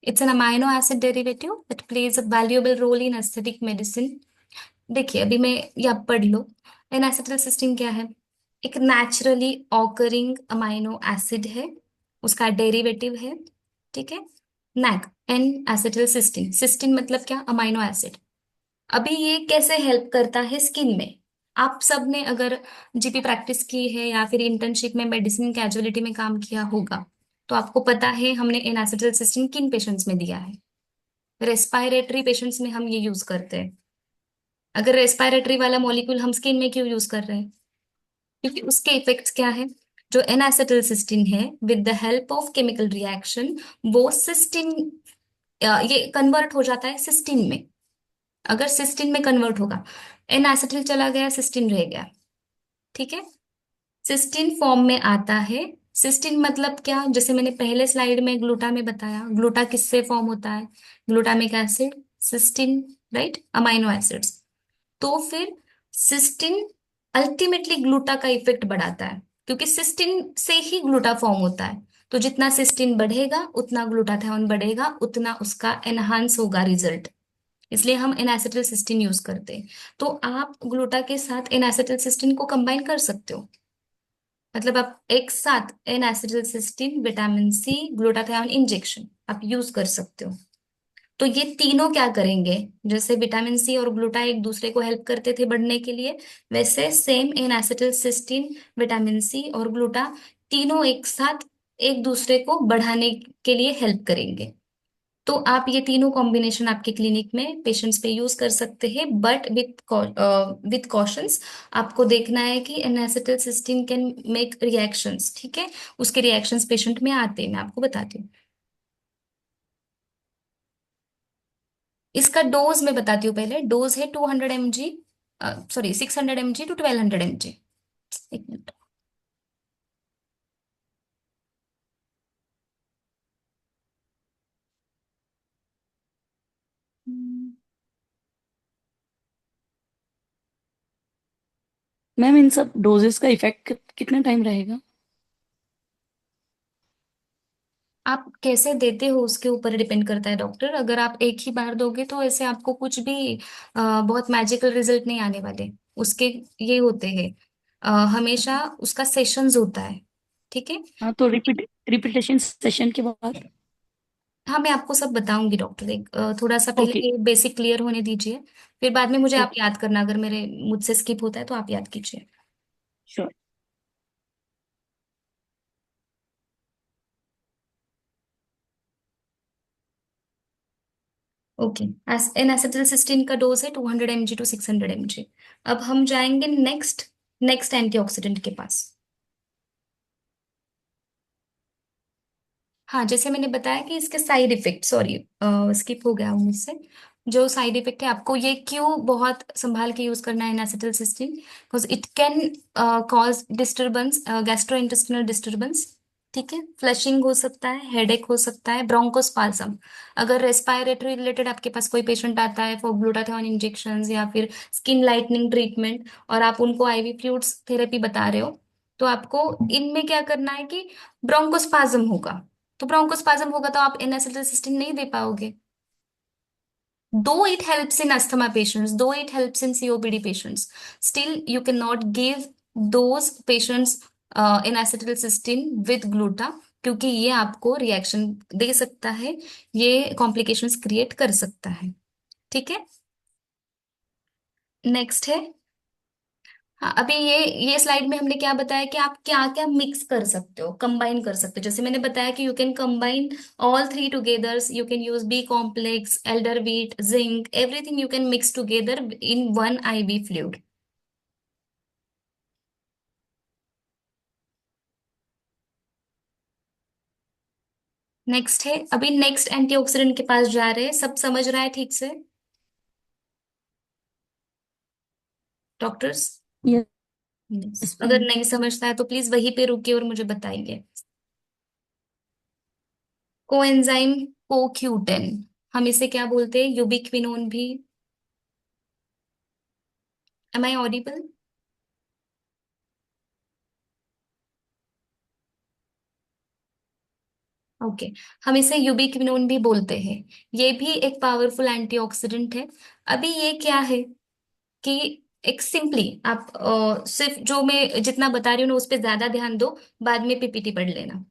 It's an amino acid derivative that plays a valuable role in aesthetic medicine. देखिए अभी मैं, या पढ़ लो। N acetyl cysteine क्या है? एक naturally occurring amino acid है, उसका डेरिवेटिव है। ठीक है, NAC, N acetyl cysteine. Cysteine मतलब क्या? Amino acid. अभी ये कैसे हेल्प करता है स्किन में? आप सब ने अगर जीपी प्रैक्टिस की है, या फिर इंटर्नशिप में मेडिसिन कैजुअलिटी में काम किया होगा, तो आपको पता है हमने एन एसिटिल सिस्टीन किन पेशेंट्स में दिया है। रेस्पायरेटरी पेशेंट्स में हम ये यूज करते हैं। अगर रेस्पायरेटरी वाला मॉलिक्यूल हम स्किन में क्यों यूज कर रहे हैं? क्योंकि उसके इफेक्ट्स क्या है? जो एन एसिटिलसिस्टिन है, with the help of chemical reaction, वो सिस्टिन, ये कन्वर्ट हो जाता है सिस्टिन में। अगर सिस्टिन में कन्वर्ट होगा, एन एसिटिल चला गया, सिस्टिन रह गया। ठीक है, सिस्टिन फॉर्म में आता है। सिस्टिन मतलब क्या? जैसे मैंने पहले स्लाइड में ग्लूटा में बताया, ग्लूटा किससे फॉर्म होता है? Glutamic acid, cystine, right, amino acids. तो फिर सिस्टिन अल्टीमेटली ग्लूटा का इफेक्ट बढ़ाता है, क्योंकि सिस्टिन से ही ग्लूटा फॉर्म होता है। तो जितना सिस्टिन बढ़ेगा, उतना ग्लूटाथायोन बढ़ेगा, उतना उसका एनहांस होगा रिजल्ट। इसलिए हम एनासिटिल सिस्टिन यूज करते हैं। तो आप ग्लूटा के साथ एनासिटिल सिस्टिन को कंबाइन कर सकते हो। मतलब आप एक साथ N acetyl cysteine, vitamin C, glutathione injection आप यूज कर सकते हो। तो ये तीनों क्या करेंगे? जैसे विटामिन सी और ग्लूटा एक दूसरे को हेल्प करते थे बढ़ने के लिए, वैसे सेम इन एसिटिलसिस्टिन, विटामिन सी और ग्लूटा, तीनों एक साथ एक दूसरे को बढ़ाने के लिए हेल्प करेंगे। तो आप ये तीनों कॉम्बिनेशन आपके क्लिनिक में पेशेंट्स पे यूज कर सकते हैं, बट विथ कॉशंस। आपको देखना है कि एन एसिटिलसिस्टिन कैन मेक रिएक्शंस। ठीक है, उसके रिएक्शंस पेशेंट में आते हैं, मैं आपको बताती हूँ। इसका डोज मैं बताती हूँ। पहले डोज है 200 mg, sorry 600 mg to 1200 mg। एक मिनट। मैम इन सब डोजेस का इफेक्ट कितना टाइम रहेगा? आप कैसे देते हो उसके ऊपर डिपेंड करता है डॉक्टर। अगर आप एक ही बार दोगे तो ऐसे आपको कुछ भी बहुत मैजिकल रिजल्ट नहीं आने वाले उसके। ये होते हैं हमेशा उसका सेशंस होता है। ठीक है। हाँ, तो रिपीटेशन सेशन के बाद। हाँ, मैं आपको सब बताऊंगी डॉक्टर। एक थोड़ा सा पहले ओके। ये बेसिक क्लियर होने दीजिए। फिर बाद में मुझे आप ओके। याद करना, अगर मेरे मुझसे स्किप होता है तो आप याद कीजिए। श्योर। ओके। एन एसिटिलसिस्टीन का डोज है 200 mg टू 600 mg। अब हम जाएंगे नेक्स्ट नेक्स्ट एंटीऑक्सीडेंट के पास। हाँ, जैसे मैंने बताया कि इसके साइड इफेक्ट, सॉरी स्किप हो गया हूँ मुझसे। जो साइड इफेक्ट है, आपको ये क्यों बहुत संभाल के यूज करना है N acetylcysteine, because it can cause disturbance, gastrointestinal disturbance. ठीक है। फ्लशिंग हो सकता है, हेडेक हो सकता है, ब्रोंकोस्पाज्म। अगर रेस्पिरेटरी रिलेटेड आपके पास कोई पेशेंट आता है फॉर ग्लूटाथियोन इंजेक्शन या फिर स्किन लाइटनिंग ट्रीटमेंट, और आप उनको आईवी फ्लूइड्स थेरेपी बता रहे हो, तो आपको इनमें क्या करना है कि ब्रोंकोस्पाज्म होगा। तो ब्रोंकोस्पाज्म होगा तो आप एनासिटिलसिस्टीन नहीं दे पाओगे। Though it helps in asthma patients, though it helps in COPD patients, still you can not give those patients N acetylcysteine with gluta, क्योंकि ये आपको रिएक्शन दे सकता है, ये कॉम्प्लिकेशंस क्रिएट कर सकता है। ठीक है। नेक्स्ट है। हाँ, अभी ये स्लाइड में हमने क्या बताया कि आप क्या क्या मिक्स कर सकते हो, कंबाइन कर सकते हो। जैसे मैंने बताया कि you can combine all three together, you can use B complex, alder wheat, zinc, everything you can mix together in one IV fluid. Next है, अभी नेक्स्ट एंटीऑक्सीडेंट के पास जा रहे हैं। सब समझ रहा है ठीक से डॉक्टर्स? Yes Yes. अगर मैम। नहीं समझता है तो प्लीज वहीं पे रुकिए और मुझे बताइए। कोएंजाइम CoQ10, हम इसे क्या बोलते हैं, यूबिक्विनोन भी। Am I audible? ओके। हम इसे यूबिक्विनोन भी बोलते हैं। ये भी एक पावरफुल एंटीऑक्सीडेंट है। अभी ये क्या है कि एक सिंपली आप सिर्फ जो मैं जितना बता रही हूँ ना उस पर ज्यादा ध्यान दो, बाद में पीपीटी पढ़ लेना।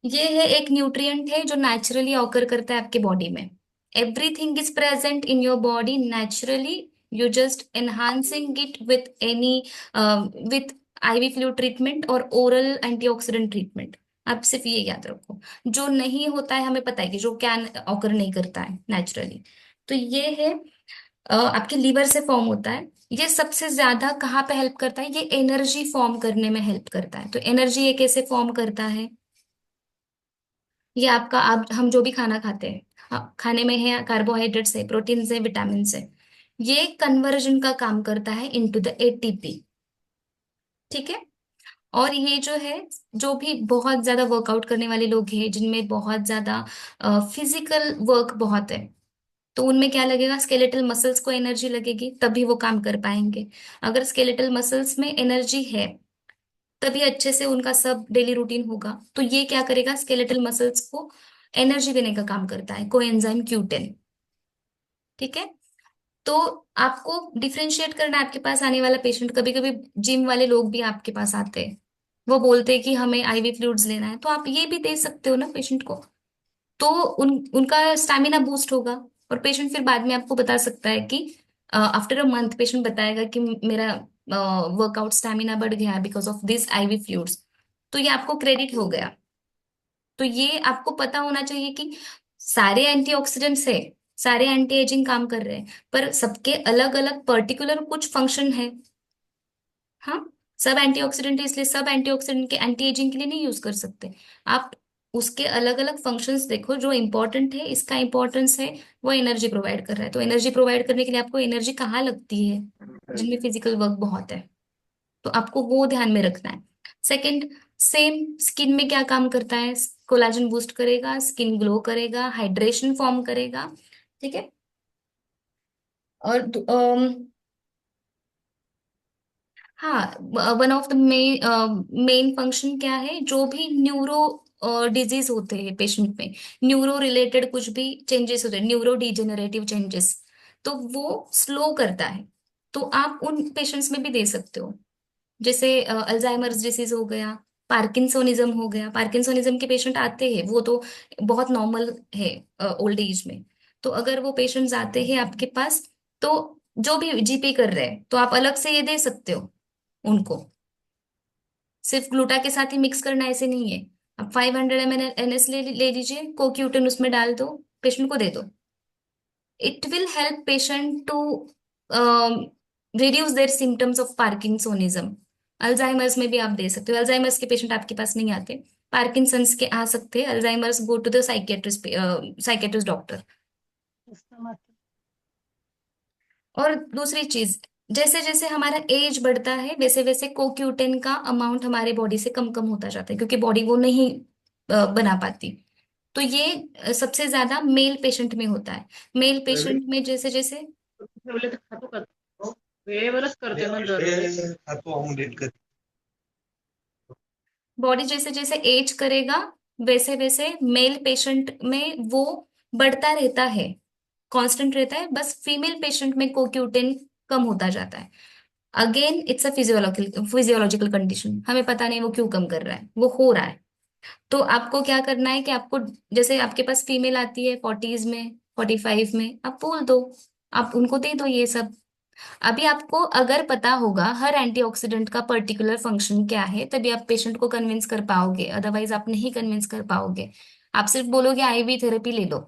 ये है एक न्यूट्रिएंट है जो नेचुरली ऑकर करता है आपके बॉडी में। Everything is present in your body naturally, you just enhancing it with any with IV fluid treatment और ओरल एंटीऑक्सीडेंट ट्रीटमेंट। आप सिर्फ ये याद रखो। जो नहीं होता है हमें पता है कि जो क्या ऑकर नहीं करता है नेचुरली। तो ये है आपके लीवर से फॉर्म होता है। ये सबसे ज्यादा कहाँ पे हेल्प करता है, ये एनर्जी फॉर्म करने में हेल्प करता है। तो एनर्जी ये कैसे फॉर्म करता है, ये आपका आप हम जो भी खाना खाते हैं, खाने में है कार्बोहाइड्रेट से, प्रोटीन से, विटामिन से, ये कन्वर्जन का काम करता है इनटू द एटीपी। ठीक है। और ये जो है, जो भी बहुत ज्यादा वर्कआउट करने वाले लोग हैं जिनमें बहुत ज्यादा फिजिकल वर्क बहुत है, तो उनमें क्या लगेगा, स्केलेटल मसल्स को एनर्जी लगेगी तभी वो काम कर पाएंगे। अगर स्केलेटल मसल्स में एनर्जी है तभी अच्छे से उनका सब डेली रूटीन होगा। तो ये क्या करेगा, स्केलेटल मसल्स को एनर्जी देने का काम करता है कोएंजाइम Q10। ठीक है। तो आपको डिफरेंशिएट करना है आपके पास आने वाला पेशेंट। कभी कभी जिम वाले लोग भी आपके पास आते हैं, वो बोलते हैं कि हमें आईवी फ्लूइड्स लेना है, तो आप ये भी दे सकते हो ना पेशेंट को। तो उनका स्टैमिना बूस्ट होगा। और पेशेंट फिर बाद में आपको बता सकता है कि आफ्टर अ मंथ पेशेंट बताएगा कि मेरा वर्कआउट स्टैमिना बढ़ गया because of this ivy fluids. तो ये आपको क्रेडिट हो गया। तो ये आपको पता होना चाहिए कि सारे एंटीऑक्सीडेंट्स है, सारे एंटी एजिंग काम कर रहे हैं, पर सबके अलग अलग पर्टिकुलर कुछ फंक्शन है। हाँ, सब एंटीऑक्सीडेंट है इसलिए सब एंटीऑक्सीडेंट के एंटी एजिंग के लिए नहीं यूज कर सकते। आप उसके अलग अलग फंक्शंस देखो, जो इंपॉर्टेंट है, इसका इंपॉर्टेंस है, वो एनर्जी प्रोवाइड कर रहा है। तो एनर्जी प्रोवाइड करने के लिए आपको एनर्जी कहाँ लगती है, जिनमें फिजिकल वर्क बहुत है। तो आपको वो ध्यान में रखना है। सेकंड, सेम स्किन में क्या काम करता है, कोलाजन बूस्ट करेगा, स्किन ग्लो करेगा, हाइड्रेशन फॉर्म करेगा। ठीक है। और हाँ, one of the main function क्या है, जो भी न्यूरो डिजीज होते हैं पेशेंट में, न्यूरो रिलेटेड कुछ भी चेंजेस होते हैं, न्यूरो डिजेनरेटिव चेंजेस, तो वो स्लो करता है। तो आप उन पेशेंट्स में भी दे सकते हो, जैसे अल्जाइमर्स डिसीज हो गया, पार्किंसोनिज्म हो गया। पार्किंसोनिज्म के पेशेंट आते हैं, वो तो बहुत नॉर्मल है ओल्ड एज में। तो अगर वो पेशेंट्स आते हैं आपके पास, तो जो भी जीपी कर रहे हैं, तो आप अलग से ये दे सकते हो उनको। सिर्फ ग्लूटा के साथ ही मिक्स करना ऐसे नहीं है। आप 500 ml एनएस ले लीजिए, कोक्यूटेन उसमें डाल दो, पेशेंट को दे दो। It will help patient to reduce their symptoms of parkinsonism. Alzheimer's में भी आप दे सकते हो। अल्जाइमर्स के पेशेंट आपके पास नहीं आते, पार्किंसंस के आ सकते हैं। Alzheimer's go to the psychiatrist doctor. इसका मतलब और दूसरी चीज, जैसे जैसे हमारा एज बढ़ता है, वैसे वैसे कोक्यूटेन का अमाउंट हमारे बॉडी से कम कम होता जाता है, क्योंकि बॉडी वो नहीं बना पाती। तो ये सबसे ज्यादा मेल पेशेंट में होता है। मेल पेशेंट में जैसे जैसे बोले तो खातो का वेळेवरच करते ना दरवेळेस. बॉडी जैसे जैसे एज करेगा, वैसे वैसे मेल पेशेंट में वो बढ़ता रहता है, कांस्टेंट रहता है। बस फीमेल पेशेंट में कोक्यूटेन कम होता जाता है। Again it's a physiological physiological condition, हमें पता नहीं वो क्यों कम कर रहा है, वो हो रहा है। तो आपको क्या करना है कि आपको, जैसे आपके पास फीमेल आती है 40s में, 45 में, आप बोल दो, आप उनको दे दो ये सब। अभी आपको अगर पता होगा हर एंटीऑक्सीडेंट का पर्टिकुलर फंक्शन क्या है, तभी आप पेशेंट को कन्विंस कर पाओगे, अदरवाइज आप नहीं कन्विंस कर पाओगे। आप सिर्फ बोलोगे आईवी थेरेपी ले लो।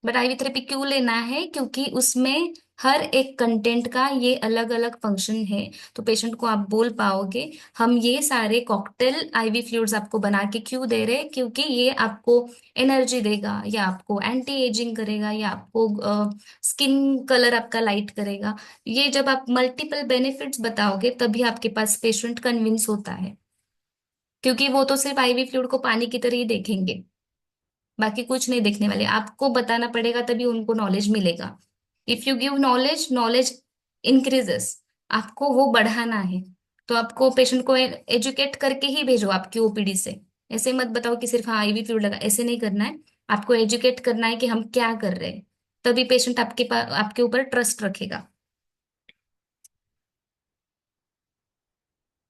बट आईवी थेरेपी क्यों लेना है? क्योंकि उसमें हर एक कंटेंट का ये अलग अलग फंक्शन है। तो पेशेंट को आप बोल पाओगे, हम ये सारे कॉकटेल आईवी फ्लूइड्स आपको बना के क्यों दे रहे हैं, क्योंकि ये आपको एनर्जी देगा, या आपको एंटी एजिंग करेगा, या आपको स्किन कलर आपका लाइट करेगा। ये जब आप मल्टीपल बेनिफिट्स बताओगे, तभी आपके पास पेशेंट कन्विंस होता है। क्योंकि वो तो सिर्फ आईवी फ्लूइड को पानी की तरह ही देखेंगे, बाकी कुछ नहीं देखने वाले। आपको बताना पड़ेगा, तभी उनको नॉलेज मिलेगा। If you give knowledge, knowledge increases. आपको वो बढ़ाना है, तो आपको पेशेंट को एजुकेट करके ही भेजो आपकी ओपीडी से। ऐसे मत बताओ कि सिर्फ हाँ आईवी फ्लूइड लगा, ऐसे नहीं करना है। आपको एजुकेट करना है कि हम क्या कर रहे हैं, तभी पेशेंट आपके पास, आपके ऊपर ट्रस्ट रखेगा।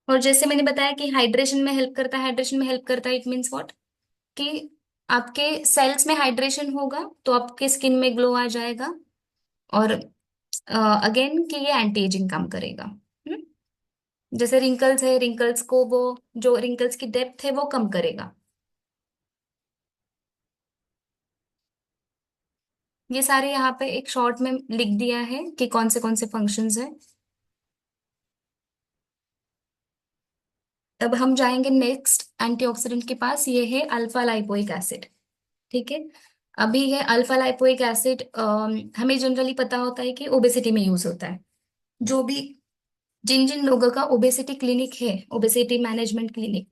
और जैसे मैंने बताया कि हाइड्रेशन में हेल्प करता है, हाइड्रेशन में हेल्प करता है, इट मीन्स व्हाट, कि आपके सेल्स में हाइड्रेशन होगा तो आपके स्किन में ग्लो आ जाएगा। और अगेन कि ये एंटी एजिंग काम करेगा। जैसे रिंकल्स है, रिंकल्स को वो, जो रिंकल्स की डेप्थ है वो कम करेगा। ये सारे यहाँ पे एक शॉर्ट में लिख दिया है कि कौन से फंक्शंस है। अब हम जाएंगे नेक्स्ट एंटीऑक्सीडेंट के पास, ये है अल्फा लाइपोइक एसिड। ठीक है। अभी है अल्फा लाइपोइक एसिड, हमें जनरली पता होता है कि ओबेसिटी में यूज होता है। जो भी, जिन जिन लोगों का ओबेसिटी क्लिनिक है, ओबेसिटी मैनेजमेंट क्लिनिक,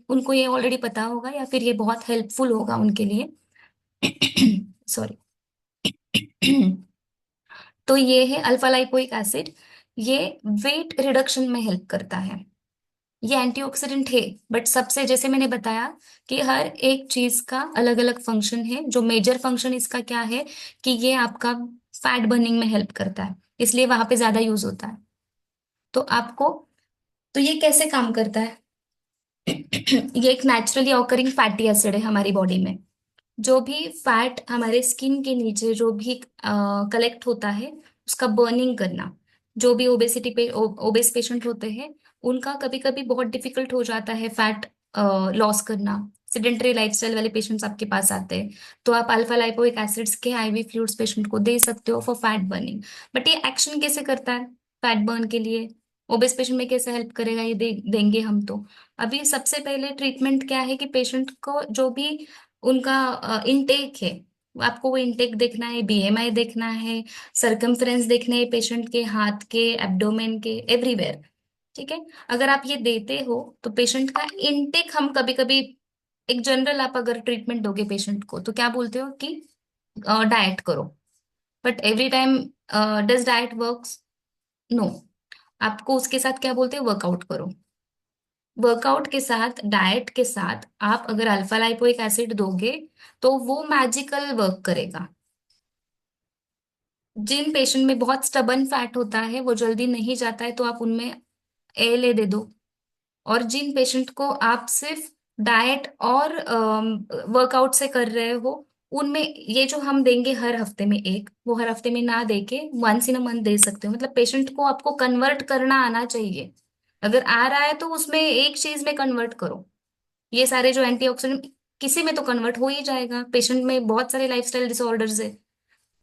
उनको ये ऑलरेडी पता होगा, या फिर ये बहुत हेल्पफुल होगा उनके लिए। सॉरी। तो ये है अल्फा लाइपोइक एसिड। ये वेट रिडक्शन में हेल्प करता है। ये एंटीऑक्सीडेंट है, बट सबसे, जैसे मैंने बताया कि हर एक चीज का अलग अलग फंक्शन है। जो मेजर फंक्शन इसका क्या है, कि ये आपका फैट बर्निंग में हेल्प करता है, इसलिए वहां पे ज्यादा यूज होता है। तो आपको, तो ये कैसे काम करता है? ये एक नेचुरली ऑकरिंग फैटी एसिड है हमारी बॉडी में। जो भी फैट हमारे स्किन के नीचे जो भी कलेक्ट होता है, उसका बर्निंग करना। जो भी ओबेसिटी पे ओबेस पेशेंट होते हैं, उनका कभी कभी बहुत डिफिकल्ट हो जाता है फैट लॉस करना। सिडेंटरी लाइफस्टाइल वाले पेशेंट्स आपके पास आते हैं, तो आप अल्फा लाइपोइक एसिड्स के आईवी फ्लूइड्स पेशेंट को दे सकते हो फॉर फैट बर्निंग। बट ये एक्शन कैसे करता है फैट बर्न के लिए, ओबेस पेशेंट में कैसे हेल्प करेगा, ये देंगे हम तो। अभी सबसे पहले ट्रीटमेंट क्या है कि पेशेंट को जो भी उनका इनटेक है, आपको वो इनटेक देखना है, बीएमआई देखना है, सरकमफ्रेंस देखने हैं पेशेंट के, हाथ के, एब्डोमेन के, एवरीवेयर। ठीक है। अगर आप ये देते हो, तो पेशेंट का इनटेक, हम कभी कभी एक जनरल, आप अगर ट्रीटमेंट दोगे पेशेंट को, तो क्या बोलते हो कि डाइट करो। But every time does diet works? No. आपको उसके साथ क्या बोलते हैं, वर्कआउट करो। वर्कआउट के साथ, डाइट के साथ आप अगर अल्फा लाइपोइक एसिड दोगे तो वो मैजिकल वर्क करेगा। जिन पेशेंट में बहुत स्टबन फैट होता है, वो जल्दी नहीं जाता है, तो आप उनमें एएलए दे दो। और जिन पेशेंट को आप सिर्फ डाइट और वर्कआउट से कर रहे हो, उनमें ये जो हम देंगे हर हफ्ते में एक, वो हर हफ्ते में ना दे के वंस इन अ मंथ दे सकते हो। मतलब पेशेंट को आपको कन्वर्ट करना आना चाहिए। अगर आ रहा है तो उसमें एक चीज में कन्वर्ट करो। ये सारे जो एंटीऑक्सीडेंट, किसी में तो कन्वर्ट हो ही जाएगा। पेशेंट में बहुत सारे लाइफस्टाइल डिसऑर्डर्स है,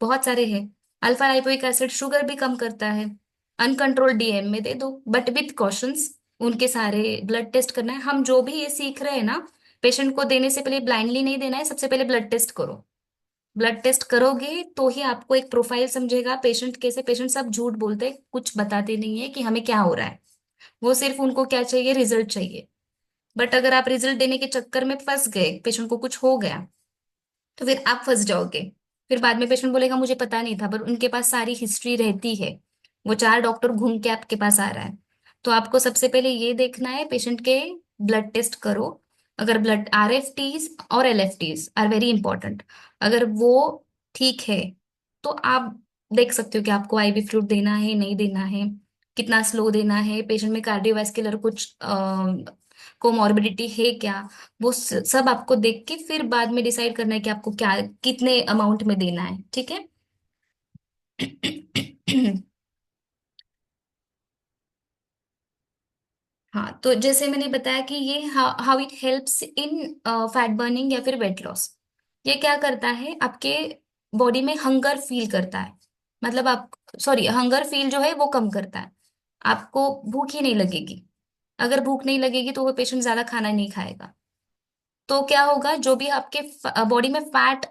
बहुत सारे हैं। अल्फा लाइपोइक एसिड शुगर भी कम करता है। अनकंट्रोल्ड डीएम में दे दो, बट विथ कॉशंस। उनके सारे ब्लड टेस्ट करना है। हम जो भी ये सीख रहे हैं ना, पेशेंट को देने से पहले ब्लाइंडली नहीं देना है। सबसे पहले ब्लड टेस्ट करो। ब्लड टेस्ट करोगे तो ही आपको एक प्रोफाइल समझेगा पेशेंट कैसे। पेशेंट सब झूठ बोलते हैं, कुछ बताते नहीं है कि हमें क्या हो रहा है। वो सिर्फ उनको क्या चाहिए, रिजल्ट चाहिए। बट अगर आप रिजल्ट देने के चक्कर में फंस गए, पेशेंट को कुछ हो गया, तो फिर आप फंस जाओगे। फिर बाद में पेशेंट बोलेगा मुझे पता नहीं था, पर उनके पास सारी हिस्ट्री रहती है। वो 4 डॉक्टर घूम के आपके पास आ रहा है। तो आपको सबसे पहले ये देखना है, पेशेंट के ब्लड टेस्ट करो। अगर ब्लड आरएफटीज और एलएफटीज आर वेरी इंपॉर्टेंट, अगर वो ठीक है तो आप देख सकते हो कि आपको आईवी फ्लूइड देना है, नहीं देना है, कितना स्लो देना है, पेशेंट में कार्डियोवास्कुलर कुछ कोमॉर्बिडिटी है क्या। वो सब आपको देख के फिर बाद में डिसाइड करना है कि आपको क्या, कितने अमाउंट में देना है। ठीक है। हाँ, तो जैसे मैंने बताया कि ये how it helps in fat burning या फिर वेट लॉस। ये क्या करता है, आपके बॉडी में हंगर फील करता है। मतलब आप, सॉरी, हंगर फील जो है वो कम करता है। आपको भूख ही नहीं लगेगी। अगर भूख नहीं लगेगी तो वो पेशेंट ज्यादा खाना नहीं खाएगा। तो क्या होगा, जो भी आपके बॉडी में फैट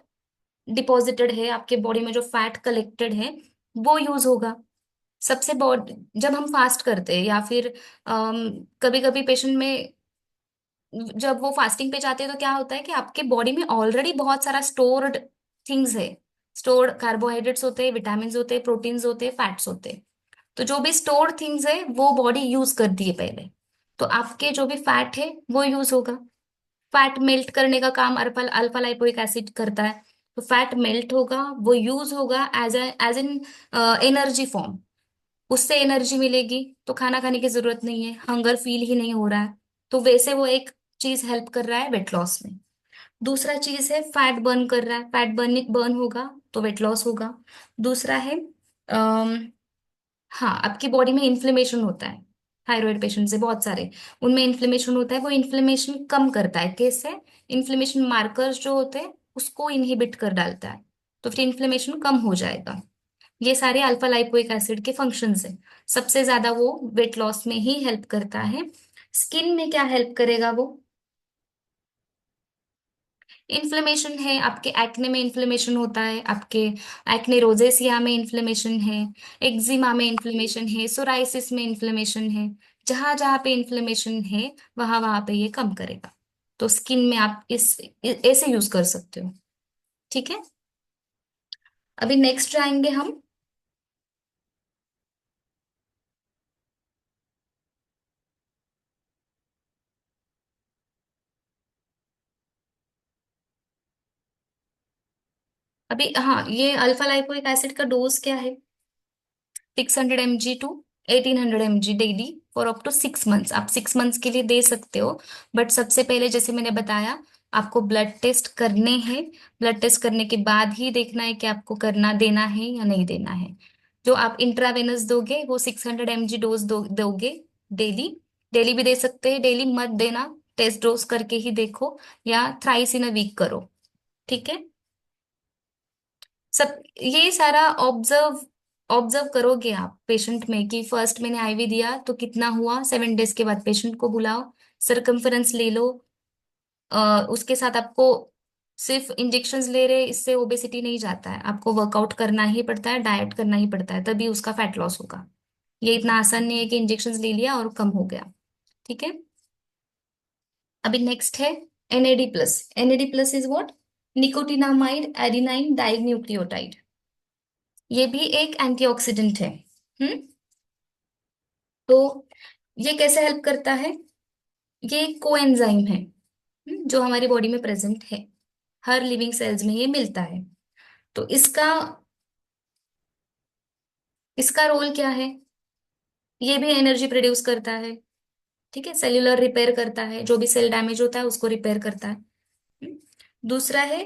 डिपॉजिटेड है, आपके बॉडी में जो फैट कलेक्टेड है, वो यूज होगा। सबसे बॉडी, जब हम फास्ट करते हैं या फिर कभी कभी पेशेंट में जब वो फास्टिंग पे जाते हैं, तो क्या होता है कि आपके बॉडी में ऑलरेडी बहुत सारा स्टोर्ड थिंग्स है। स्टोर्ड कार्बोहाइड्रेट्स होते हैं, विटामिन होते हैं, प्रोटीन्स होते हैं, फैट्स होते हैं। तो जो भी स्टोर्ड थिंग्स है वो बॉडी यूज करती है पहले। तो आपके जो भी फैट है वो यूज होगा। फैट मेल्ट करने का काम अल्फा अल्फा लाइपोइक एसिड करता है। तो फैट मेल्ट होगा, वो यूज होगा एज एन एनर्जी फॉर्म। उससे एनर्जी मिलेगी, तो खाना खाने की जरूरत नहीं है, हंगर फील ही नहीं हो रहा है। तो वैसे वो एक चीज हेल्प कर रहा है वेट लॉस में। दूसरा चीज है फैट बर्न कर रहा है, फैट बर्न बर्न होगा तो वेट लॉस होगा। दूसरा है, हाँ, आपकी बॉडी में इन्फ्लेमेशन होता है। थायराइड पेशेंट से बहुत सारे, उनमें इन्फ्लेमेशन होता है। वो इन्फ्लेमेशन कम करता है, कैसे? इन्फ्लेमेशन मार्कर्स जो होते हैं उसको इनहिबिट कर डालता है। तो फिर इन्फ्लेमेशन कम हो जाएगा। ये सारे अल्फा लाइपोइक एसिड के फंक्शंस हैं। सबसे ज्यादा वो वेट लॉस में ही हेल्प करता है। स्किन में क्या हेल्प करेगा वो? इन्फ्लेमेशन है, आपके एक्ने में इन्फ्लेमेशन होता है, आपके एक्ने रोजेसिया में इन्फ्लेमेशन है, एक्जिमा में इन्फ्लेमेशन है, सोराइसिस में इन्फ्लेमेशन है। जहां जहां पे इन्फ्लेमेशन है, वहां वहां पे ये कम करेगा। तो स्किन में आप ऐसे यूज कर सकते हो। ठीक है। अभी नेक्स्ट आएंगे हम। अभी हाँ, ये अल्फा लाइपोइक एसिड का डोज क्या है? 600 mg to 1800 mg daily for up to 6 months. आप 6 मंथ्स के लिए दे सकते हो। बट सबसे पहले जैसे मैंने बताया, आपको ब्लड टेस्ट करने हैं। ब्लड टेस्ट करने के बाद ही देखना है कि आपको करना देना है या नहीं देना है। जो आप इंट्रावेनस दोगे वो 600 mg डोज दोगे डेली। डेली भी दे सकते हैं, डेली मत देना। टेस्ट डोज करके ही देखो, या थ्राइस इन अ वीक करो। ठीक है। सब ये सारा ऑब्जर्व ऑब्जर्व करोगे आप पेशेंट में, कि फर्स्ट मैंने आईवी दिया तो कितना हुआ, 7 डेज के बाद पेशेंट को बुलाओ, सरकमफेरेंस ले लो। उसके साथ आपको सिर्फ इंजेक्शंस ले रहे, इससे ओबेसिटी नहीं जाता है। आपको वर्कआउट करना ही पड़ता है, डाइट करना ही पड़ता है, तभी उसका फैट लॉस होगा। ये इतना आसान नहीं है कि इंजेक्शंस ले लिया और कम हो गया। ठीक है। अभी नेक्स्ट है NAD plus. NAD plus is what? Nicotinamide adenine dinucleotide. ये भी एक एंटीऑक्सीडेंट है। हम्म। तो ये कैसे हेल्प करता है? ये एक कोएंजाइम है, जो हमारी बॉडी में प्रेजेंट है। हर लिविंग सेल्स में ये मिलता है। तो इसका इसका रोल क्या है? ये भी एनर्जी प्रोड्यूस करता है। ठीक है, सेल्यूलर रिपेयर करता है, जो भी सेल डैमेज होता है उसको रिपेयर करता है। हम्म। दूसरा है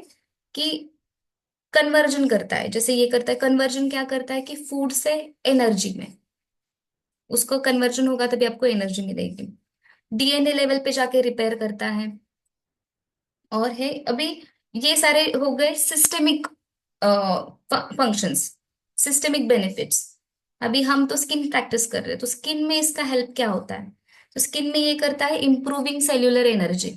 कि कन्वर्जन करता है। जैसे ये करता है, कन्वर्जन क्या करता है कि फूड से एनर्जी में, उसको कन्वर्जन होगा तभी आपको एनर्जी मिलेगी। डीएनए लेवल पे जाके रिपेयर करता है। और है अभी, ये सारे हो गए सिस्टेमिक फंक्शंस, सिस्टेमिक बेनिफिट्स। अभी हम तो स्किन प्रैक्टिस कर रहे हैं, तो स्किन में इसका हेल्प क्या होता है? तो स्किन में ये करता है इंप्रूविंग सेल्यूलर एनर्जी।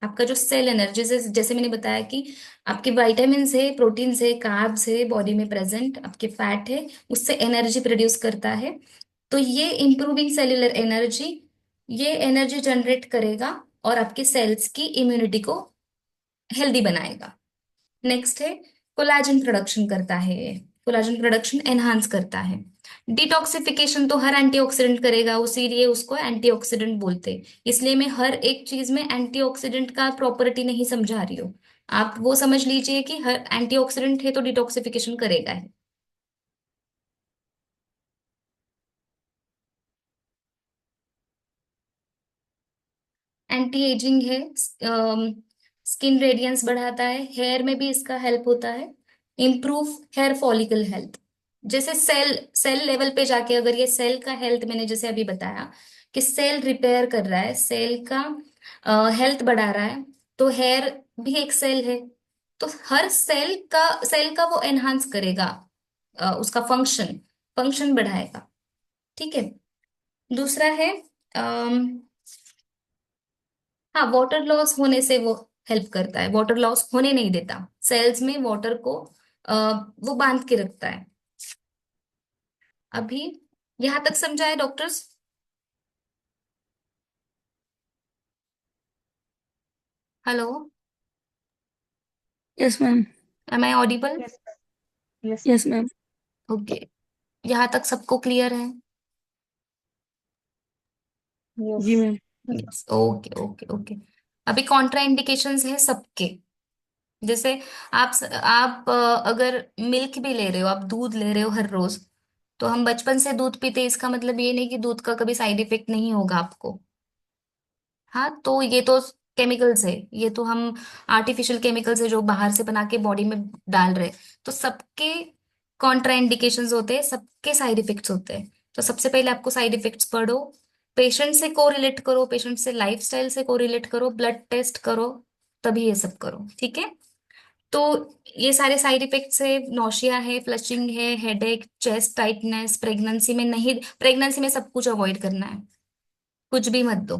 आपका जो सेल एनर्जी से, जैसे मैंने बताया कि आपके विटामिन है, प्रोटीन है, कार्ब्स है बॉडी में प्रेजेंट, आपके फैट है, उससे एनर्जी प्रोड्यूस करता है। तो ये इंप्रूविंग सेल्यूलर एनर्जी, ये एनर्जी जनरेट करेगा और आपके सेल्स की इम्यूनिटी को हेल्दी बनाएगा। नेक्स्ट है कोलाजन प्रोडक्शन करता है ये। कोलाजन प्रोडक्शन एनहांस करता है। डिटॉक्सिफिकेशन तो हर एंटीऑक्सीडेंट करेगा, उसीलिए उसको एंटीऑक्सीडेंट बोलते हैं। इसलिए मैं हर एक चीज में एंटीऑक्सीडेंट का प्रॉपर्टी नहीं समझा रही हूँ। आप वो समझ लीजिए कि हर एंटीऑक्सीडेंट है तो डिटॉक्सिफिकेशन करेगा है। एंटी एजिंग है, स्किन रेडियंस बढ़ाता है, हेयर में भी इसका हेल्प होता है। Improve hair follicle health. जैसे सेल सेल लेवल पे जाके, अगर ये सेल का हेल्थ, मैंने जैसे अभी बताया कि सेल रिपेयर कर रहा है, सेल का हेल्थ बढ़ा रहा है, तो हेयर भी एक सेल है। तो हर सेल का वो एनहांस करेगा, उसका फंक्शन फंक्शन बढ़ाएगा। ठीक है। दूसरा है, हाँ, वाटर लॉस होने से वो हेल्प करता है, वाटर लॉस होने नहीं देता, सेल्स में वाटर को वो बांध के रखता है। अभी यहां तक समझा है doctors? Hello, yes ma'am. Am I audible? Yes. Yes. Yes ma'am. Okay, यहाँ तक सबको क्लियर है? यस। जी ma'am. Yes, okay okay okay. अभी कॉन्ट्रा इंडिकेशंस है सबके। जैसे आप अगर मिल्क भी ले रहे हो, आप दूध ले रहे हो हर रोज, तो हम बचपन से दूध पीते, इसका मतलब ये नहीं कि दूध का कभी साइड इफेक्ट नहीं होगा आपको। हाँ, तो ये तो केमिकल्स है, ये तो हम आर्टिफिशियल केमिकल्स है जो बाहर से बना के बॉडी में डाल रहे हैं। तो सबके कॉन्ट्रा इंडिकेशंस होते हैं, सबके साइड इफेक्ट्स होते हैं। तो सबसे पहले आपको साइड इफेक्ट्स पढ़ो, पेशेंट से कोरिलेट करो, पेशेंट से लाइफस्टाइल से कोरिलेट करो, ब्लड टेस्ट करो, तभी ये सब करो। ठीक है। तो ये सारे साइड इफेक्ट्स है, नौशिया है, फ्लशिंग है, हेडेक, चेस्ट टाइटनेस। प्रेगनेंसी में नहीं, प्रेगनेंसी में सब कुछ अवॉइड करना है, कुछ भी मत दो।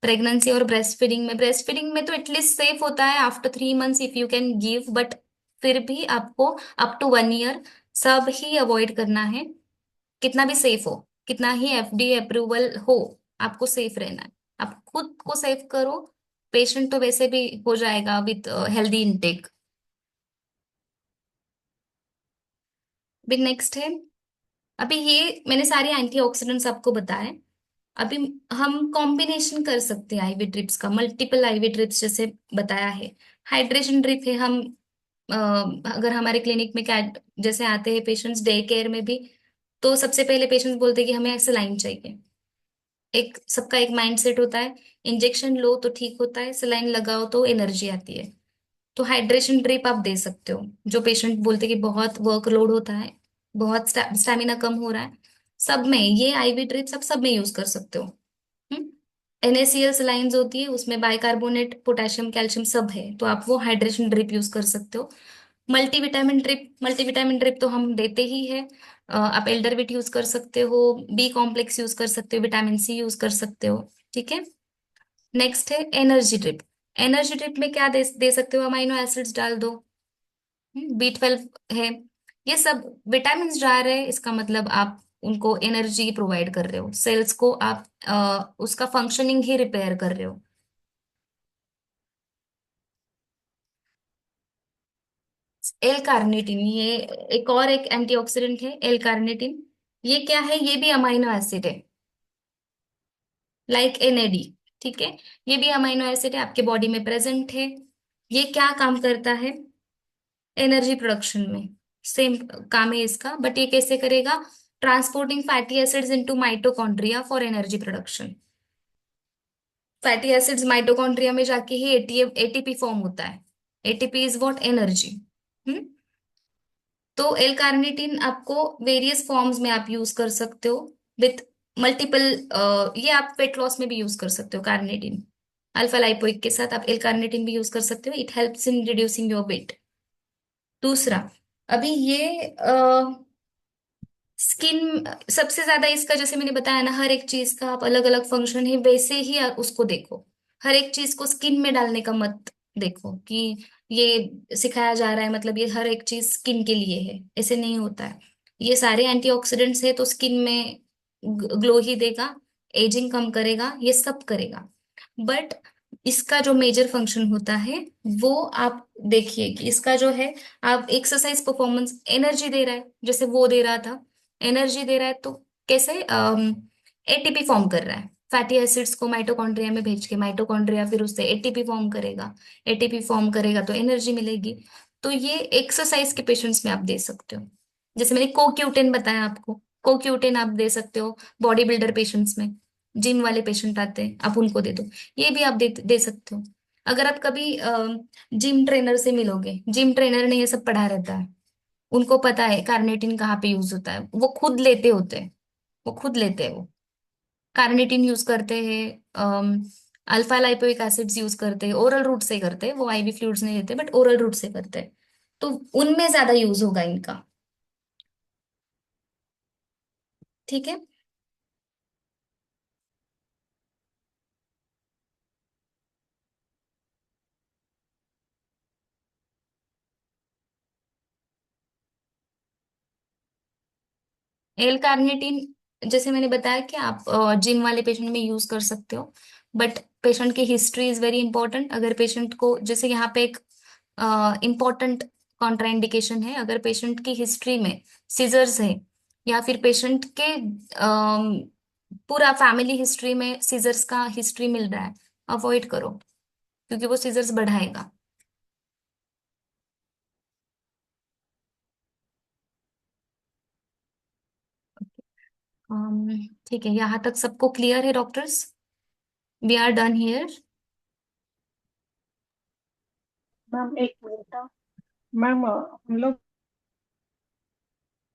प्रेगनेंसी और ब्रेस्ट फीडिंग में तो एटलीस्ट सेफ होता है after 3 months if you can give, but फिर भी आपको अप टू 1 ईयर सब ही अवॉइड करना है। कितना भी सेफ हो, कितना ही एफडीए अप्रूवल हो, आपको सेफ रहना है। आप खुद को सेफ करो, पेशेंट तो वैसे भी हो जाएगा विथ हेल्दी इनटेक। भी नेक्स्ट है, अभी ये मैंने सारे एंटीऑक्सीडेंट्स आपको बताए। अभी हम कॉम्बिनेशन कर सकते हैं आईवी ड्रिप्स का, मल्टीपल आईवी ड्रिप्स जैसे बताया है। हाइड्रेशन ड्रिप है, हम अ, अगर हमारे क्लिनिक में क्या, जैसे आते हैं पेशेंट्स डे केयर में भी, तो सबसे पहले पेशेंट्स बोलते हैं कि हमें सलाइन चाहिए। एक सबका एक माइंड सेट होता है, इंजेक्शन लो तो ठीक होता है, सलाइन लगाओ तो एनर्जी आती है। तो हाइड्रेशन ड्रिप आप दे सकते हो, जो पेशेंट बोलते हैं कि बहुत वर्कलोड होता है, बहुत स्टेमिना कम हो रहा है, सब में ये आईवी ड्रिप्स आप सब में यूज कर सकते हो। NaCl लाइंस होती है, उसमें बाइकार्बोनेट, पोटेशियम, कैल्शियम सब है, तो आप वो हाइड्रेशन ड्रिप यूज कर सकते हो। मल्टीविटामिन ड्रिप तो हम देते ही है। आप एल्डरविट यूज कर सकते हो, बी कॉम्प्लेक्स यूज कर सकते हो, विटामिन सी यूज कर सकते हो। ठीक है। नेक्स्ट है एनर्जी ड्रिप। एनर्जी ड्रिप में क्या दे सकते हो? अमाइनो एसिड्स डाल दो, B12 है, ये सब विटामिन जा रहे हैं, इसका मतलब आप उनको एनर्जी प्रोवाइड कर रहे हो, सेल्स को आप उसका फंक्शनिंग ही रिपेयर कर रहे हो। एल कार्निटिन, ये एक और एक एंटीऑक्सीडेंट है एल कार्निटिन। ये क्या है? ये भी अमाइनो एसिड है, लाइक एनएडी। ठीक है, ये भी अमाइनो एसिड है, आपके बॉडी में प्रेजेंट है। ये क्या काम करता है? एनर्जी प्रोडक्शन में। सेम काम है इसका, बट ये कैसे करेगा? Transporting fatty acids into mitochondria for energy production. Fatty acids mitochondria में जाके ही एटीपी फॉर्म होता है। ATP is what? एनर्जी। हम्म। तो एल कार्निटिन आपको वेरियस फॉर्म्स में आप यूज कर सकते हो, विथ मल्टीपल। ये आप वेट लॉस में भी यूज कर सकते हो कार्निटिन। अल्फा लाइपोइक के साथ आप एल कार्निटिन भी यूज कर सकते हो, it helps in reducing your weight. दूसरा, अभी ये स्किन, सबसे ज्यादा इसका, जैसे मैंने बताया ना, हर एक चीज का आप अलग अलग फंक्शन है, वैसे ही उसको देखो। हर एक चीज को स्किन में डालने का मत देखो कि ये सिखाया जा रहा है मतलब ये हर एक चीज स्किन के लिए है, ऐसे नहीं होता है। ये सारे एंटीऑक्सीडेंट्स है तो स्किन में ग्लो ही देगा, एजिंग कम करेगा, ये सब करेगा। बट इसका जो मेजर फंक्शन होता है वो आप देखिए कि इसका जो है, आप एक्सरसाइज परफॉर्मेंस एनर्जी दे रहा है, जैसे वो दे रहा था, एनर्जी दे रहा है तो कैसे? एटीपी फॉर्म कर रहा है, फैटी एसिड्स को माइटोकॉन्ड्रिया में भेज के, माइटोकॉन्ड्रिया फिर उससे एटीपी फॉर्म करेगा, एटीपी फॉर्म करेगा तो एनर्जी मिलेगी। तो ये एक्सरसाइज के पेशेंट्स में आप दे सकते हो। जैसे मैंने कोक्यूटेन बताया आपको, कोक्यूटेन आप दे सकते हो बॉडी बिल्डर पेशेंट्स में। जिम वाले पेशेंट आते हैं, आप उनको दे दो। ये भी आप दे सकते हो। अगर आप कभी जिम ट्रेनर से मिलोगे, जिम ट्रेनर ने ये सब पढ़ा रहता है, उनको पता है कार्निटिन कहाँ पे यूज होता है, वो खुद लेते होते हैं, वो खुद लेते हैं वो कार्निटिन यूज करते हैं। अल्फा लाइपोइक एसिड्स यूज करते हैं, ओरल रूट से करते हैं, वो आईवी फ्लूइड्स नहीं लेते, बट ओरल रूट से करते हैं। तो उनमें ज्यादा यूज होगा इनका। ठीक है। एल कार्निटिन, जैसे मैंने बताया कि आप जिम वाले पेशेंट में यूज कर सकते हो, बट पेशेंट की हिस्ट्री इज वेरी इंपॉर्टेंट। अगर पेशेंट को, जैसे यहाँ पे एक इम्पॉर्टेंट कॉन्ट्राइंडिकेशन है, अगर पेशेंट की हिस्ट्री में सीजर्स है, या फिर पेशेंट के पूरा फैमिली हिस्ट्री में सीजर्स का हिस्ट्री मिल रहा है, अवॉइड करो, क्योंकि वो सीजर्स बढ़ाएगा। ठीक है, यहाँ तक सबको क्लियर है doctors? We are done here. Ma'am एक मिनट। मैम हम लोग